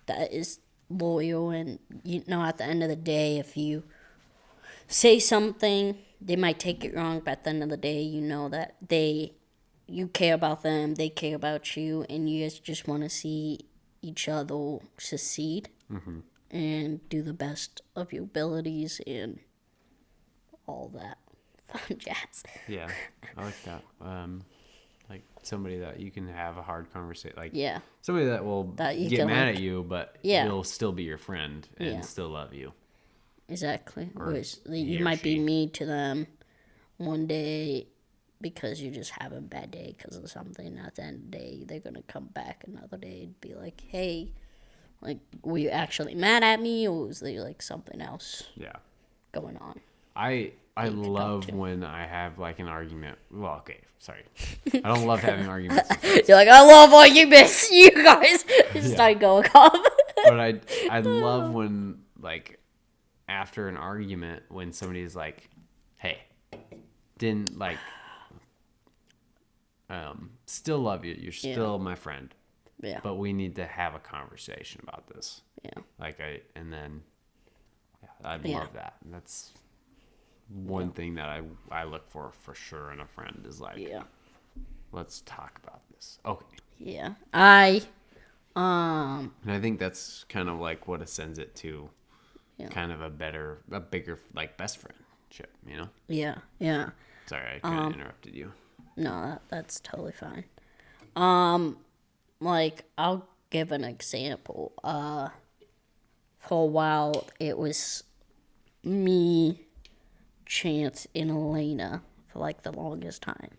Speaker 1: that is loyal, and you know at the end of the day if you say something they might take it wrong, but at the end of the day you know that you care about them, they care about you, and you guys just want to see each other succeed and do the best of your abilities and all that fun jazz.
Speaker 2: Yeah, I like that. Like somebody that you can have a hard conversation. Like
Speaker 1: Yeah.
Speaker 2: somebody that will
Speaker 1: That you
Speaker 2: get
Speaker 1: can,
Speaker 2: mad
Speaker 1: like-
Speaker 2: at you, but
Speaker 1: Yeah.
Speaker 2: will still be your friend and
Speaker 1: Yeah.
Speaker 2: still love you.
Speaker 1: Exactly.
Speaker 2: Or
Speaker 1: Whereas
Speaker 2: he
Speaker 1: you
Speaker 2: or
Speaker 1: might be
Speaker 2: she.
Speaker 1: mean to them one day because you just have a bad day because of something. At the end of the day, they're going to come back another day and be like, hey, like, were you actually mad at me, or was there like something else
Speaker 2: Yeah.
Speaker 1: going on?
Speaker 2: I love when I have like an argument. Well, okay, sorry. I don't love having arguments, with friends,
Speaker 1: You're like, I love all you miss. You guys just start going off.
Speaker 2: but I love when like after an argument when somebody's like, "Hey, didn't like still love you. You're still my friend,
Speaker 1: Yeah.
Speaker 2: but we need to have a conversation about this."
Speaker 1: Yeah.
Speaker 2: Like and then I'd
Speaker 1: Yeah.
Speaker 2: love that. And that's one thing that I look for sure in a friend is like,
Speaker 1: Yeah.
Speaker 2: let's talk about this. Okay.
Speaker 1: Yeah.
Speaker 2: And I think that's kind of like what ascends it to kind of a bigger like best friendship, you know?
Speaker 1: Yeah, yeah.
Speaker 2: Sorry, I kind of interrupted you.
Speaker 1: No, that's totally fine. Like, I'll give an example. For a while, it was me, Chance, and Elena for, like, the longest time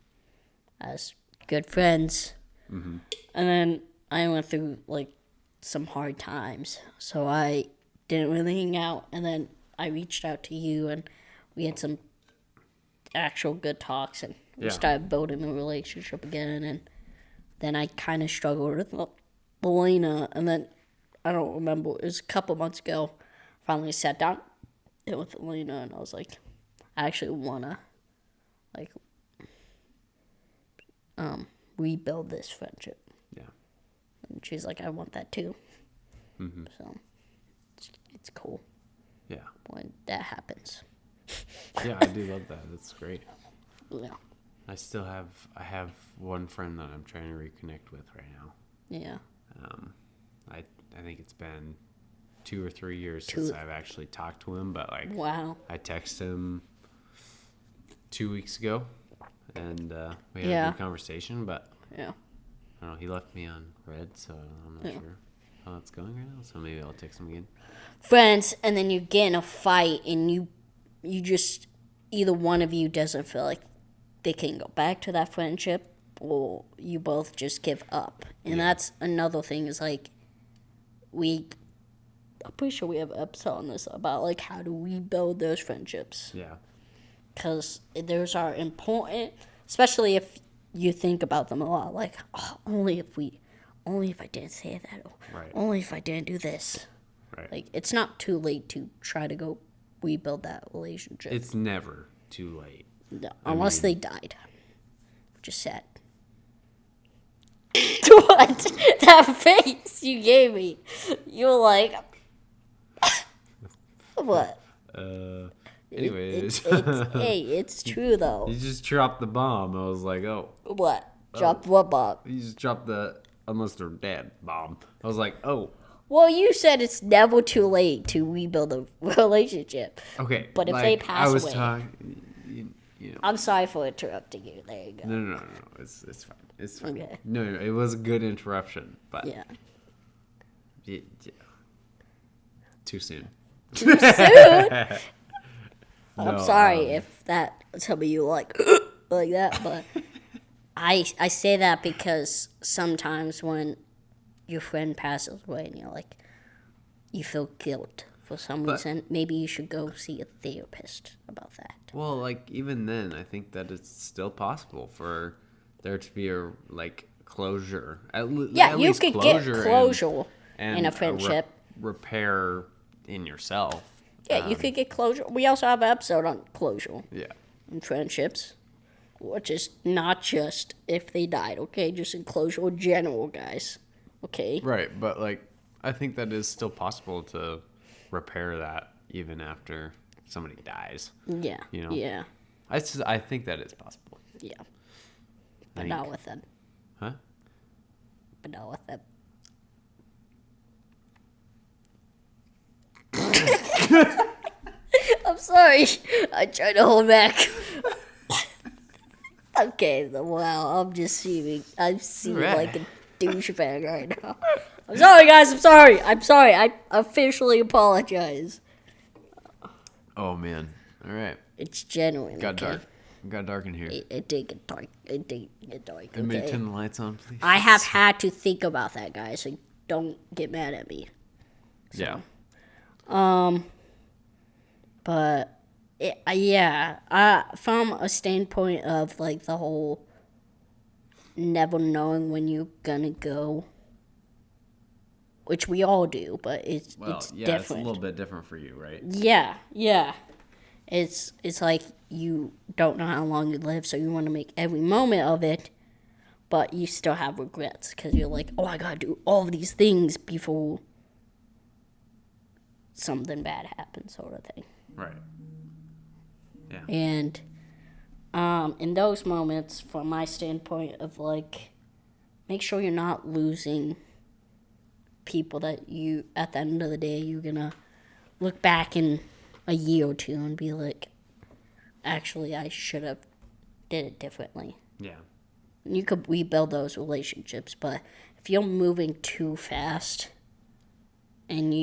Speaker 1: as good friends. Mm-hmm. And then I went through, like, some hard times. So I didn't really hang out. And then I reached out to you, and we had some actual good talks, and we started building a relationship again. And then I kind of struggled with Elena, and then I don't remember, it was a couple months ago, finally sat down with Elena, and I was like, I actually want to, like, rebuild this friendship.
Speaker 2: Yeah.
Speaker 1: And she's like, I want that too.
Speaker 2: Mm-hmm.
Speaker 1: So, it's cool
Speaker 2: Yeah.
Speaker 1: when that happens.
Speaker 2: Yeah, I do love that. That's great.
Speaker 1: Yeah.
Speaker 2: I have one friend that I'm trying to reconnect with right now.
Speaker 1: Yeah.
Speaker 2: I think it's been 2 or 3 years since I've actually talked to him, but like,
Speaker 1: Wow.
Speaker 2: I texted him 2 weeks ago, and we had a good conversation. But
Speaker 1: Yeah.
Speaker 2: I don't know. He left me on red, so I'm not sure how that's going right now. So maybe I'll text him again.
Speaker 1: Friends, and then you get in a fight, and you just, either one of you doesn't feel like they can go back to that friendship, or you both just give up. And that's another thing, is like, I'm pretty sure we have an episode on this about like how to rebuild those friendships.
Speaker 2: Yeah.
Speaker 1: Because those are important, especially if you think about them a lot. Like, oh, only if I didn't say that, or only if I didn't do this.
Speaker 2: Right.
Speaker 1: Like, it's not too late to try to go rebuild that relationship.
Speaker 2: It's never too late.
Speaker 1: No, unless they died. Which is sad. What? That face you gave me. You were like... What?
Speaker 2: Anyways.
Speaker 1: Hey, it's true, though.
Speaker 2: You just dropped the bomb. I was like, oh.
Speaker 1: What? Dropped what bomb?
Speaker 2: You just dropped the unless they're dead bomb. I was like, oh.
Speaker 1: Well, you said it's never too late to rebuild a relationship.
Speaker 2: Okay.
Speaker 1: But if they pass away...
Speaker 2: talking... You know.
Speaker 1: I'm sorry for interrupting you. There you go.
Speaker 2: No. It's fine. It's fine.
Speaker 1: Okay.
Speaker 2: No, it was a good interruption, but
Speaker 1: Yeah.
Speaker 2: Yeah. Too soon.
Speaker 1: Too soon? I'm
Speaker 2: No,
Speaker 1: sorry if that some of you like that, but I say that because sometimes when your friend passes away and you're like, you feel guilt for some reason, maybe you should go see a therapist about that.
Speaker 2: Well, like, even then, I think that it's still possible for there to be a, like, closure.
Speaker 1: Yeah,
Speaker 2: at
Speaker 1: you
Speaker 2: least
Speaker 1: could get closure
Speaker 2: and
Speaker 1: in a friendship.
Speaker 2: Repair in yourself.
Speaker 1: Yeah, you could get closure. We also have an episode on closure
Speaker 2: Yeah.
Speaker 1: in friendships, which is not just if they died, okay? Just in closure in general, guys. Okay?
Speaker 2: Right, but, like, I think that is still possible to repair that even after somebody dies.
Speaker 1: Yeah.
Speaker 2: You know?
Speaker 1: Yeah.
Speaker 2: I think that is possible.
Speaker 1: Yeah. But not with them.
Speaker 2: Huh?
Speaker 1: But not with them. I'm sorry. I tried to hold back. Okay, wow. I'm like a douchebag right now. I'm sorry, guys. I'm sorry. I officially apologize.
Speaker 2: Oh, man. All right.
Speaker 1: It's genuine.
Speaker 2: Got dark. Got dark in here.
Speaker 1: It did get dark. It did get dark.
Speaker 2: Maybe
Speaker 1: Okay?
Speaker 2: turn the lights on, please.
Speaker 1: I have had to think about that, guys. So don't get mad at me.
Speaker 2: Yeah.
Speaker 1: But from a standpoint of like the whole never knowing when you're gonna go, which we all do, but it's different.
Speaker 2: It's a little bit different for you, right?
Speaker 1: Yeah. It's like you don't know how long you live, so you want to make every moment of it, but you still have regrets because you're like, oh, I gotta do all of these things before something bad happens, sort of thing.
Speaker 2: Right. Yeah.
Speaker 1: And in those moments, from my standpoint of like, make sure you're not losing people that you, at the end of the day, you're gonna look back in a year or two and be like, actually, I should have did it differently.
Speaker 2: Yeah.
Speaker 1: You could rebuild those relationships, but if you're moving too fast and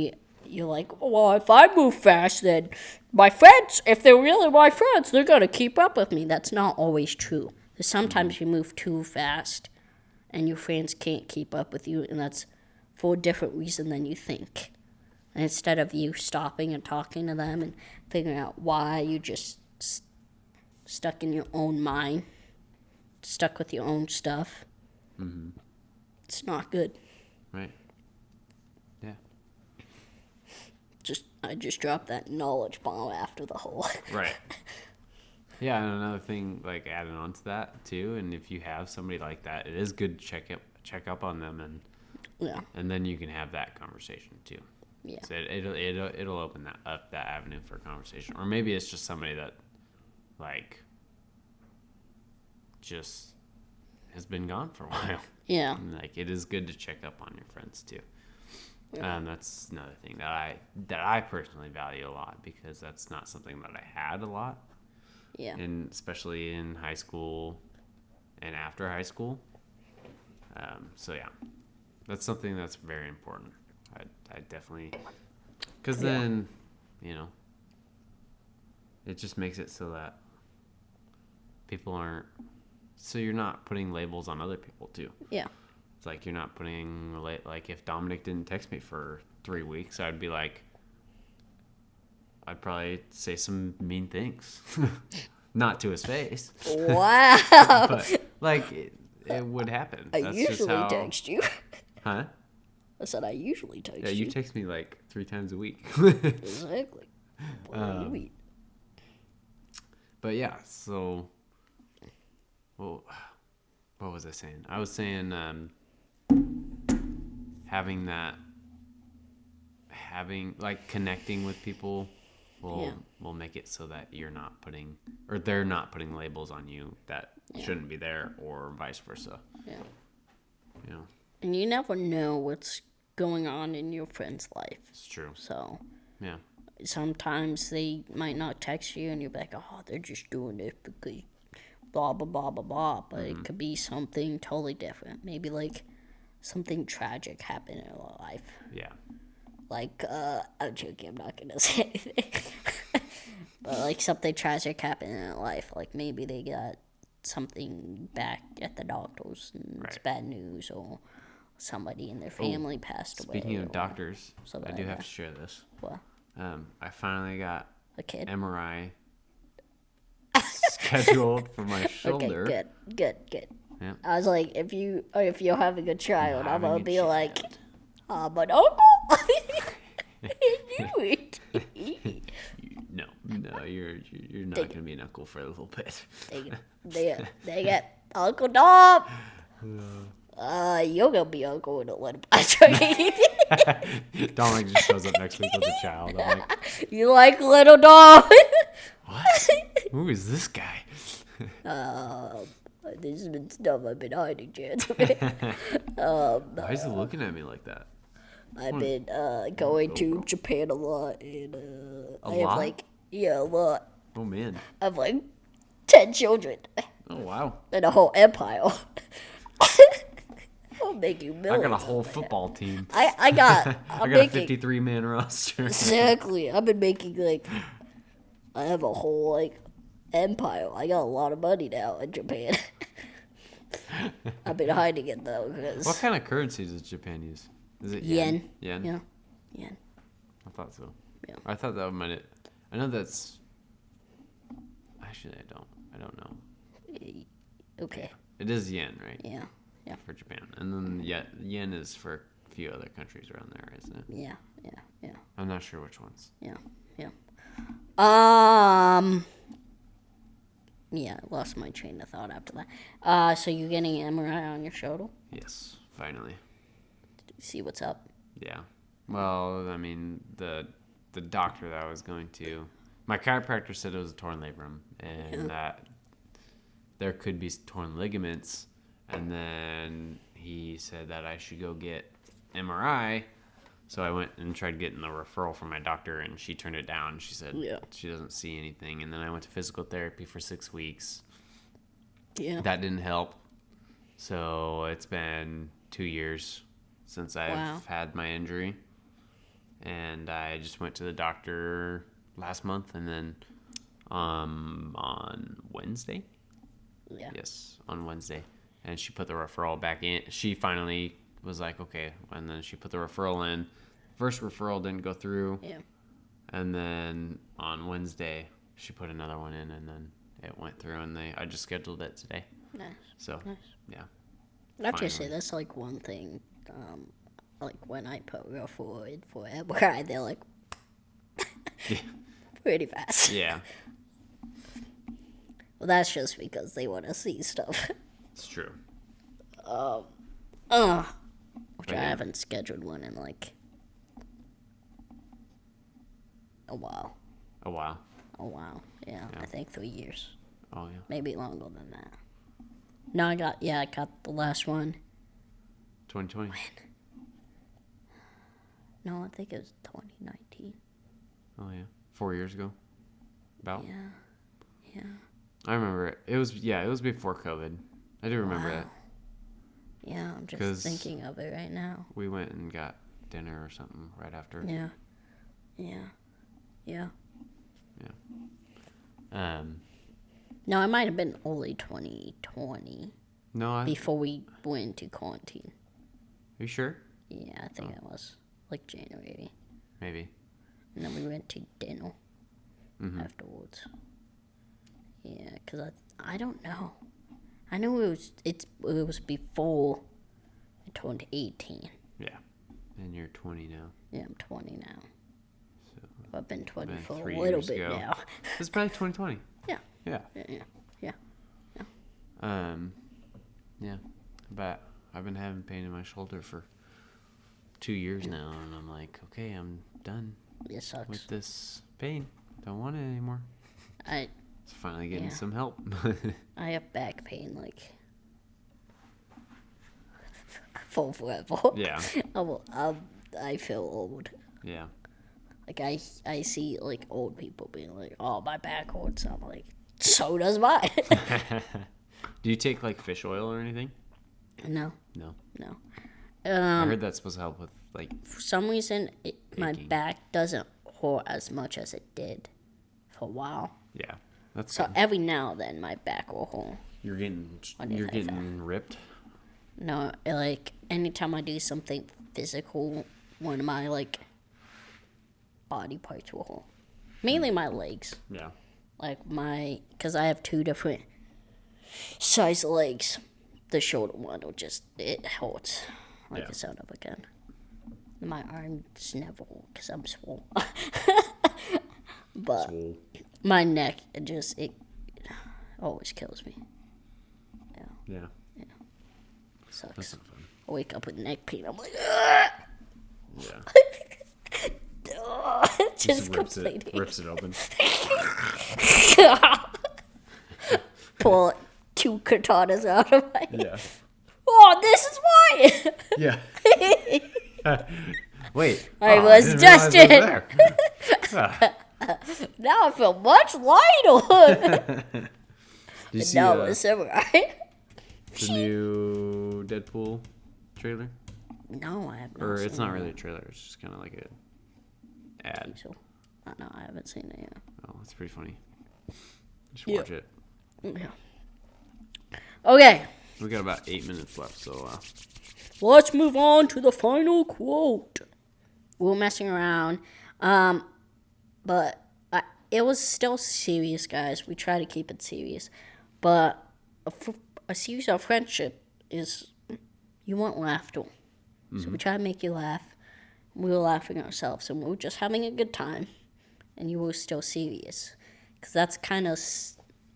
Speaker 1: you're like, well, if I move fast, then my friends, if they're really my friends, they're going to keep up with me. That's not always true. Because sometimes you move too fast and your friends can't keep up with you, and that's for a different reason than you think. And instead of you stopping and talking to them and figuring out why you just stuck in your own mind, stuck with your own stuff, it's not good.
Speaker 2: Right. Yeah.
Speaker 1: I just dropped that knowledge bomb after the whole.
Speaker 2: Right. Yeah, and another thing, like adding on to that too, and if you have somebody like that, it is good to check up on them,
Speaker 1: Yeah.
Speaker 2: and then you can have that conversation too.
Speaker 1: Yeah.
Speaker 2: So it'll open that avenue for conversation, or maybe it's just somebody that, like, just has been gone for a while.
Speaker 1: Yeah.
Speaker 2: And, like, it is good to check up on your friends too.
Speaker 1: Yeah.
Speaker 2: That's another thing that I personally value a lot, because that's not something that I had a lot.
Speaker 1: Yeah.
Speaker 2: And especially in high school and after high school. So yeah, that's something that's very important. I definitely, because then, it just makes it so that people aren't, so you're not putting labels on other people too.
Speaker 1: Yeah.
Speaker 2: It's like you're not putting, like, if Dominic didn't text me for 3 weeks, I'd be like, I'd probably say some mean things. Not to his face.
Speaker 1: Wow.
Speaker 2: But, like, it would happen.
Speaker 1: I
Speaker 2: That's
Speaker 1: usually
Speaker 2: just how...
Speaker 1: text you.
Speaker 2: Huh?
Speaker 1: I said I usually text
Speaker 2: Yeah,
Speaker 1: you.
Speaker 2: you text me like 3 times a week.
Speaker 1: Exactly. What do you eat?
Speaker 2: But yeah, so... Well, what was I saying? I was saying having, like, connecting with people will make it so that you're not putting, or they're not putting labels on you that shouldn't be there, or vice versa.
Speaker 1: Yeah.
Speaker 2: You know,
Speaker 1: And you never know what's going on in your friend's life.
Speaker 2: it's true.
Speaker 1: So
Speaker 2: Yeah.
Speaker 1: sometimes they might not text you and you're like, oh, they're just doing it because blah, blah, blah, blah, blah. But it could be something totally different. Maybe like something tragic happened in their life.
Speaker 2: Yeah.
Speaker 1: Like, I'm joking, I'm not gonna say anything. But like something tragic happened in their life. Like maybe they got something back at the doctors and it's
Speaker 2: Right.
Speaker 1: bad news, or somebody in their family passed away.
Speaker 2: Speaking of
Speaker 1: or
Speaker 2: doctors,
Speaker 1: something
Speaker 2: I do
Speaker 1: like
Speaker 2: have
Speaker 1: that.
Speaker 2: to share this.
Speaker 1: What?
Speaker 2: I finally got
Speaker 1: A kid?
Speaker 2: MRI scheduled for my shoulder.
Speaker 1: Okay, good.
Speaker 2: Yeah.
Speaker 1: I was like, if you're having a child, I'm
Speaker 2: Having
Speaker 1: gonna
Speaker 2: a
Speaker 1: be like,
Speaker 2: child.
Speaker 1: I'm an uncle. I knew it.
Speaker 2: No, you're not gonna be an uncle for a little bit.
Speaker 1: Dang it, Uncle Dom. You're gonna be uncle in a little bit.
Speaker 2: Dominic just shows up next week with a child. I'm like,
Speaker 1: You like little Dom?
Speaker 2: what? Who is this guy?
Speaker 1: This has been stuff I've been hiding, Chance.
Speaker 2: Why is he looking at me like that?
Speaker 1: I've been going to Japan a lot, and
Speaker 2: A
Speaker 1: I have
Speaker 2: lot?
Speaker 1: a lot.
Speaker 2: Oh man.
Speaker 1: I have 10 children
Speaker 2: Oh wow.
Speaker 1: and a whole empire. I'm making
Speaker 2: I
Speaker 1: millions.
Speaker 2: got a whole football team.
Speaker 1: I got.
Speaker 2: I
Speaker 1: I'm
Speaker 2: got a
Speaker 1: making
Speaker 2: 53-man roster.
Speaker 1: exactly. I've been making I have a whole empire. I got a lot of money now in Japan. I've been hiding it though, because
Speaker 2: What kind of currency does Japan use? Is it
Speaker 1: yen.
Speaker 2: yen? Yen.
Speaker 1: Yeah, yen.
Speaker 2: I thought so.
Speaker 1: Yeah.
Speaker 2: I thought that might. I know that's. Actually, I don't know.
Speaker 1: Okay.
Speaker 2: It is yen, right?
Speaker 1: Yeah.
Speaker 2: For Japan, and then yen is for a few other countries around there, isn't it?
Speaker 1: Yeah.
Speaker 2: I'm not sure which ones.
Speaker 1: Yeah. Yeah, I lost my train of thought after that. So you're getting an MRI on your shoulder?
Speaker 2: Yes, finally.
Speaker 1: See what's up?
Speaker 2: Yeah. Well, I mean, the doctor that I was going to, my chiropractor said it was a torn labrum, and that there could be torn ligaments, and then he said that I should go get MRI So I went and tried getting the referral from my doctor, and she turned it down. She said
Speaker 1: Yeah.
Speaker 2: she doesn't see anything. And then I went to physical therapy for 6 weeks.
Speaker 1: Yeah.
Speaker 2: That didn't help. So it's been 2 years since I've
Speaker 1: Wow.
Speaker 2: had my injury. And I just went to the doctor last month, and then on Wednesday.
Speaker 1: Yeah.
Speaker 2: Yes, on Wednesday. And she put the referral back in. She finally was like, okay. And then she put the referral in. First referral didn't go through.
Speaker 1: Yeah.
Speaker 2: And then on Wednesday, she put another one in, and then it went through. And I just scheduled it today.
Speaker 1: Nice.
Speaker 2: So,
Speaker 1: Nice.
Speaker 2: yeah.
Speaker 1: I'd just say
Speaker 2: Finally.
Speaker 1: that's like one thing. Like when I put referral in for MRI, they're like
Speaker 2: Yeah.
Speaker 1: pretty fast.
Speaker 2: Yeah,
Speaker 1: Well, that's just because they want to see stuff.
Speaker 2: it's true.
Speaker 1: Which
Speaker 2: But
Speaker 1: I
Speaker 2: yeah.
Speaker 1: haven't scheduled one in like a while.
Speaker 2: A while.
Speaker 1: A while. Yeah,
Speaker 2: Yeah.
Speaker 1: I think 3 years.
Speaker 2: Oh, yeah.
Speaker 1: Maybe longer than that. No, I got the last one.
Speaker 2: 2020.
Speaker 1: No, I think it was 2019.
Speaker 2: Oh, yeah. 4 years ago. About.
Speaker 1: Yeah. Yeah.
Speaker 2: I remember it. It was before COVID. I do remember
Speaker 1: Wow.
Speaker 2: that.
Speaker 1: Yeah, I'm just
Speaker 2: 'Cause-
Speaker 1: thinking of it right now.
Speaker 2: We went and got dinner or something right after.
Speaker 1: Yeah. Yeah. Yeah. No, it might have been early 2020
Speaker 2: No, are
Speaker 1: before we went into quarantine.
Speaker 2: you sure?
Speaker 1: Yeah, I think it was like January.
Speaker 2: Maybe.
Speaker 1: And then we went to dinner
Speaker 2: Mhm.
Speaker 1: afterwards. Yeah, because I don't know. I knew it was before I turned 18.
Speaker 2: Yeah. And you're 20 now.
Speaker 1: Yeah, I'm 20 now.
Speaker 2: So
Speaker 1: I've been 20
Speaker 2: been
Speaker 1: for a
Speaker 2: 3
Speaker 1: little
Speaker 2: years
Speaker 1: bit
Speaker 2: ago.
Speaker 1: now.
Speaker 2: It's probably 2020.
Speaker 1: Yeah.
Speaker 2: Yeah.
Speaker 1: Yeah.
Speaker 2: Yeah. But I've been having pain in my shoulder for 2 years now, and I'm like, okay, I'm done
Speaker 1: It sucks.
Speaker 2: with this pain. Don't want it anymore.
Speaker 1: I
Speaker 2: It's finally getting
Speaker 1: Yeah.
Speaker 2: some help.
Speaker 1: I have back pain like for forever.
Speaker 2: Yeah.
Speaker 1: I feel old.
Speaker 2: Yeah.
Speaker 1: Like I see like old people being like, "Oh, my back hurts." I'm like, "So does mine."
Speaker 2: Do you take like fish oil or anything?
Speaker 1: No,
Speaker 2: No.
Speaker 1: no.
Speaker 2: I heard that's supposed to help with like.
Speaker 1: For some reason, my
Speaker 2: Aching.
Speaker 1: back doesn't hurt as much as it did for a while.
Speaker 2: Yeah. That's
Speaker 1: So
Speaker 2: good.
Speaker 1: every now and then, my back will hurt.
Speaker 2: You're getting
Speaker 1: Funny
Speaker 2: you're
Speaker 1: like that.
Speaker 2: getting ripped.
Speaker 1: No, like anytime I do something physical, one of my like body parts will hurt. Mainly my legs.
Speaker 2: Yeah.
Speaker 1: Like because I have two different size legs. The shoulder one will it hurts like
Speaker 2: Yeah.
Speaker 1: the sound of a gun. My arms never hurt because I'm swole. But
Speaker 2: Swole.
Speaker 1: my neck, it always kills me.
Speaker 2: Yeah.
Speaker 1: Sucks.
Speaker 2: That's not fun.
Speaker 1: I wake up with neck pain. I'm like, "Ugh!"
Speaker 2: Yeah.
Speaker 1: just
Speaker 2: rips
Speaker 1: completely
Speaker 2: it open.
Speaker 1: pull 2 katanas out of my.
Speaker 2: Yeah.
Speaker 1: Oh, this is why.
Speaker 2: Yeah. Wait.
Speaker 1: I
Speaker 2: oh,
Speaker 1: was
Speaker 2: didn't
Speaker 1: just
Speaker 2: realize it was there.
Speaker 1: Now I feel much lighter.
Speaker 2: Did you see
Speaker 1: No, it's alright.
Speaker 2: the new Deadpool trailer?
Speaker 1: No, I have not.
Speaker 2: Or
Speaker 1: seen
Speaker 2: it's not
Speaker 1: it.
Speaker 2: really a trailer. It's just kind of like a ad.
Speaker 1: So, no, I haven't seen it yet.
Speaker 2: Oh, it's pretty funny. You should
Speaker 1: Yeah.
Speaker 2: watch it.
Speaker 1: Yeah. Okay,
Speaker 2: We got about 8 minutes left, so
Speaker 1: let's move on to the final quote. We were messing around, but it was still serious, guys. We try to keep it serious, but a series of friendship is you want laughter, so we try to make you laugh. We were laughing ourselves, and we were just having a good time, and you were still serious, because that's kind of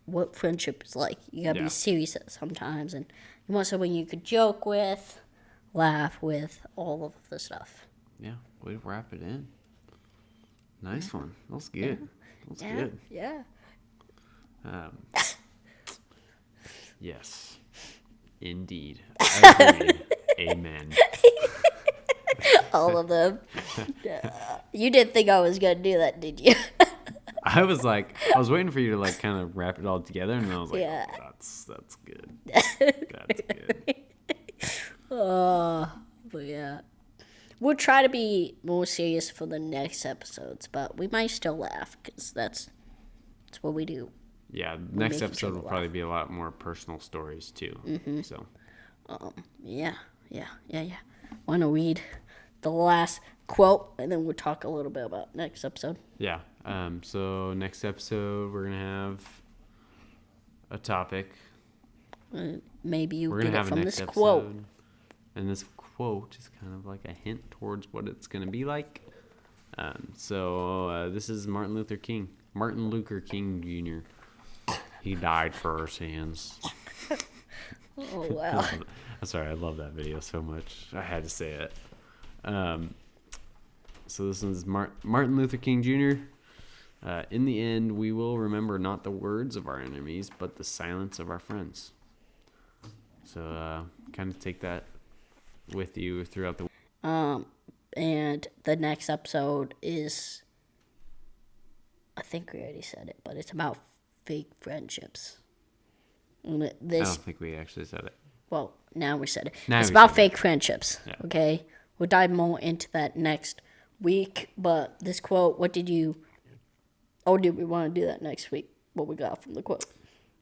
Speaker 1: what friendship is like. You gotta
Speaker 2: Yeah.
Speaker 1: be serious sometimes, and you want someone you could joke with, laugh with, all of the stuff.
Speaker 2: yeah, way to wrap it in. Nice one. That was good. That was good.
Speaker 1: Yeah.
Speaker 2: Yes. Indeed. Agreed. Amen.
Speaker 1: All of them. You didn't think I was gonna do that, did you?
Speaker 2: I was waiting for you to like kind of wrap it all together, and I was like,
Speaker 1: Yeah.
Speaker 2: oh, that's good. That's good.
Speaker 1: But yeah, we'll try to be more serious for the next episodes, but we might still laugh because that's what we do.
Speaker 2: Yeah, next
Speaker 1: make each
Speaker 2: episode
Speaker 1: other
Speaker 2: will probably be a lot more personal stories too.
Speaker 1: Mm-hmm.
Speaker 2: So
Speaker 1: Yeah. Want to read the last quote, and then we'll talk a little bit about next episode.
Speaker 2: yeah, so next episode we're gonna have a topic.
Speaker 1: Maybe you
Speaker 2: We're
Speaker 1: get
Speaker 2: gonna
Speaker 1: it
Speaker 2: have a
Speaker 1: from
Speaker 2: next
Speaker 1: this
Speaker 2: episode,
Speaker 1: quote.
Speaker 2: and this quote is kind of like a hint towards what it's gonna be like. So this is Martin Luther King Jr. He died for our sins.
Speaker 1: Oh wow.
Speaker 2: I'm sorry, I love that video so much. I had to say it. So this is Martin Luther King Jr. In the end, we will remember not the words of our enemies, but the silence of our friends. So kind of take that with you throughout the.
Speaker 1: And the next episode is, I think we already said it, but it's about fake friendships. And
Speaker 2: I
Speaker 1: this,
Speaker 2: don't think we actually said it.
Speaker 1: well, now we said it.
Speaker 2: Now
Speaker 1: It's
Speaker 2: we
Speaker 1: about
Speaker 2: said
Speaker 1: fake friendships.
Speaker 2: Yeah.
Speaker 1: Okay, we'll dive more into that next week. But this quote, what did you? Oh, do we want to do that next week? What we got from the quote?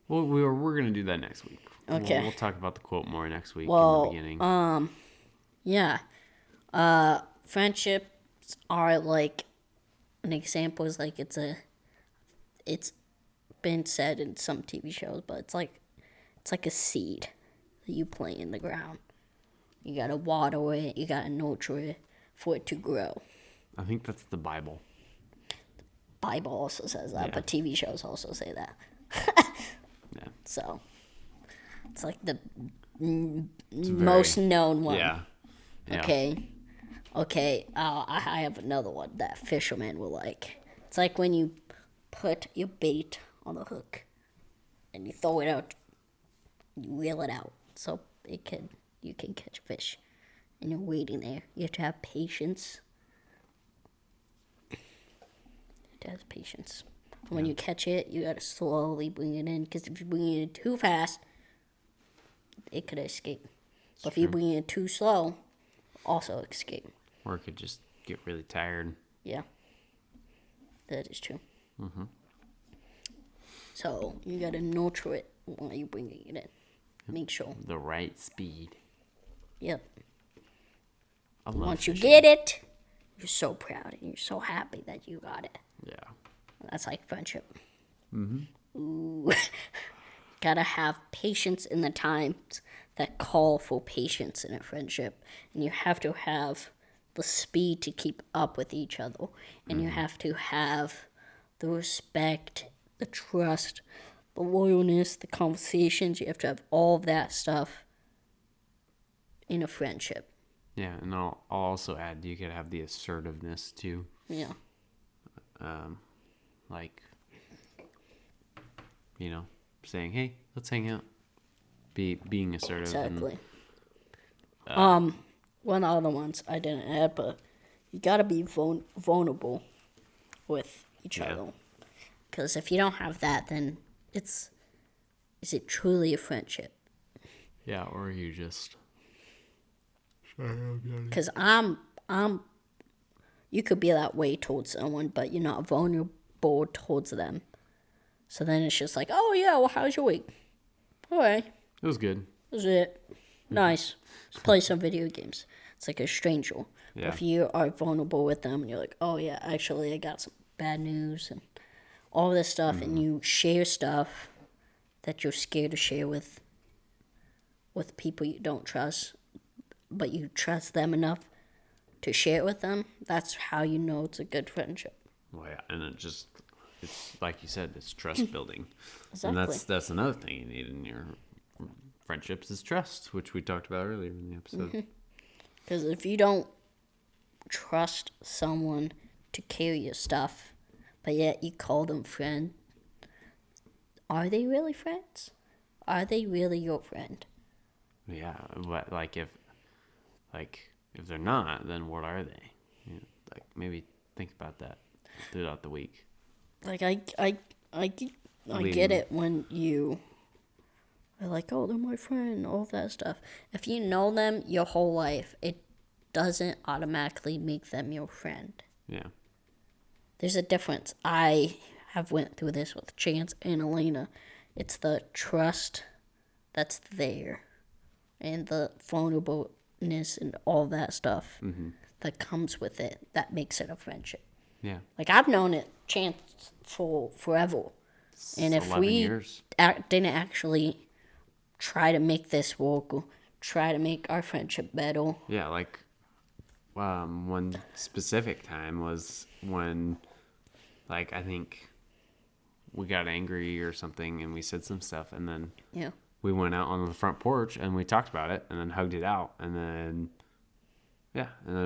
Speaker 2: Well, we're gonna do that next week.
Speaker 1: Okay.
Speaker 2: We'll talk about the quote more next week
Speaker 1: Well,
Speaker 2: in the beginning.
Speaker 1: Yeah. Friendships are like an example is like it's been said in some TV shows, but it's like a seed that you plant in the ground. You gotta water it, you gotta nurture it for it to grow.
Speaker 2: I think that's the Bible.
Speaker 1: Bible also says that,
Speaker 2: Yeah.
Speaker 1: but TV shows also say that.
Speaker 2: Yeah.
Speaker 1: So it's like the
Speaker 2: It's
Speaker 1: most known one.
Speaker 2: Yeah. Yeah.
Speaker 1: Okay. I have another one that fishermen will like. It's like when you put your bait on the hook and you throw it out, you reel it out, so you can catch fish, and you're waiting there. You have to have patience. When you catch it, you gotta slowly bring it in, because if you bring it in too fast, it could escape. But if you bring it in too slow, also escape.
Speaker 2: Or it could just get really tired.
Speaker 1: Yeah, that is true. So you gotta nurture it while you're bringing it in. Make sure.
Speaker 2: The right speed.
Speaker 1: Yep.
Speaker 2: I love
Speaker 1: Once you
Speaker 2: fishing.
Speaker 1: get it, you're so proud and you're so happy that you got it.
Speaker 2: Yeah.
Speaker 1: That's like friendship. Ooh. Gotta have patience in the times that call for patience in a friendship. And you have to have the speed to keep up with each other. And you have to have the respect, the trust, the loyalness, the conversations. You have to have all of that stuff in a friendship.
Speaker 2: Yeah, and I'll also add you could have the assertiveness too.
Speaker 1: Yeah.
Speaker 2: Like, saying, hey, let's hang out. Being assertive.
Speaker 1: Exactly. One of the other ones I didn't add, but you gotta be vulnerable with each
Speaker 2: Yeah.
Speaker 1: other. Because if you don't have that, then is it truly a friendship?
Speaker 2: Yeah, or you just.
Speaker 1: Because you could be that way towards someone, but you're not vulnerable towards them. So then it's just like, oh yeah, well, how's your week? All right,
Speaker 2: It was good.
Speaker 1: that's it. Nice. Let's play some video games. It's like a stranger.
Speaker 2: Yeah.
Speaker 1: If you are vulnerable with them, and you're like, oh yeah, actually, I got some bad news and all this stuff, and you share stuff that you're scared to share with people you don't trust, but you trust them enough to share it with them. That's how you know it's a good friendship.
Speaker 2: Well, yeah, and it's like you said, it's trust building.
Speaker 1: Exactly.
Speaker 2: And that's another thing you need in your friendships is trust, which we talked about earlier in the episode.
Speaker 1: Because if you don't trust someone to carry your stuff, but yet you call them friend, are they really friends? Are they really your friend?
Speaker 2: Yeah, but if if they're not, then what are they? You know, like maybe think about that throughout the week.
Speaker 1: Like I get it when you are like, oh, they're my friend, all that stuff. If you know them your whole life, it doesn't automatically make them your friend.
Speaker 2: Yeah.
Speaker 1: There's a difference. I have went through this with Chance and Elena. It's the trust that's there and the vulnerableness and all that stuff that comes with it that makes it a friendship.
Speaker 2: Yeah.
Speaker 1: Like, I've known it Chance for forever. And if
Speaker 2: 11
Speaker 1: we
Speaker 2: years.
Speaker 1: didn't actually try to make this work, or try to make our friendship better.
Speaker 2: Yeah, like one specific time was when, like, I think we got angry or something and we said some stuff, and then
Speaker 1: Yeah.
Speaker 2: we went out on the front porch and we talked about it and then hugged it out, and then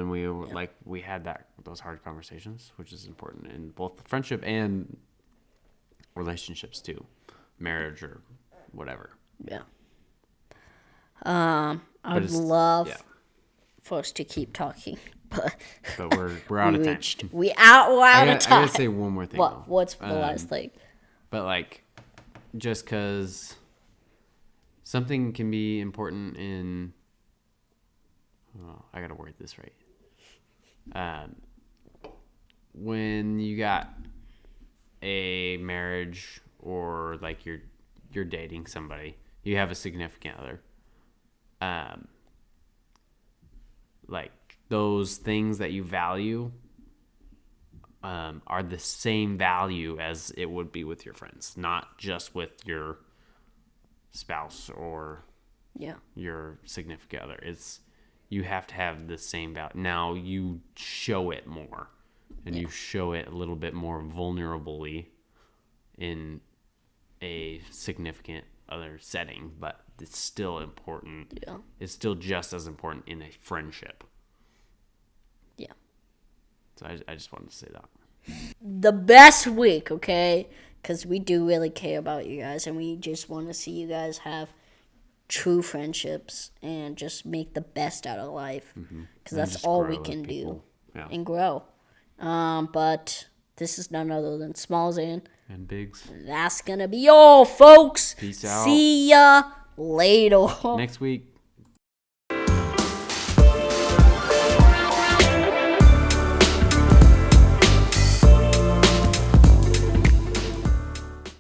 Speaker 2: we were, like, we had those hard conversations, which is important in both friendship and relationships too, marriage or whatever.
Speaker 1: Yeah. I'd love
Speaker 2: yeah.
Speaker 1: for us to keep talking, but
Speaker 2: But we're out of time.
Speaker 1: we're out
Speaker 2: I
Speaker 1: of time.
Speaker 2: gotta say one more thing. though.
Speaker 1: What's the last thing?
Speaker 2: But, like, just because something can be important in... Oh, I gotta word this right. When you got a marriage or, like, you're dating somebody, you have a significant other. Like, those things that you value are the same value as it would be with your friends, not just with your spouse or
Speaker 1: Yeah.
Speaker 2: your significant other. You have to have the same value. Now you show it more, and you show it a little bit more vulnerably in a significant other setting, but it's still important.
Speaker 1: Yeah.
Speaker 2: It's still just as important in a friendship.
Speaker 1: Yeah.
Speaker 2: So I just wanted to say that.
Speaker 1: The best week, okay? Because we do really care about you guys, and we just want to see you guys have true friendships and just make the best out of life. Because that's
Speaker 2: just
Speaker 1: all
Speaker 2: grow
Speaker 1: we
Speaker 2: as
Speaker 1: can do
Speaker 2: people. Yeah.
Speaker 1: and grow. But this is none other than Smalls in.
Speaker 2: And Biggs.
Speaker 1: That's gonna be all, folks.
Speaker 2: Peace out.
Speaker 1: See ya later.
Speaker 2: Next week.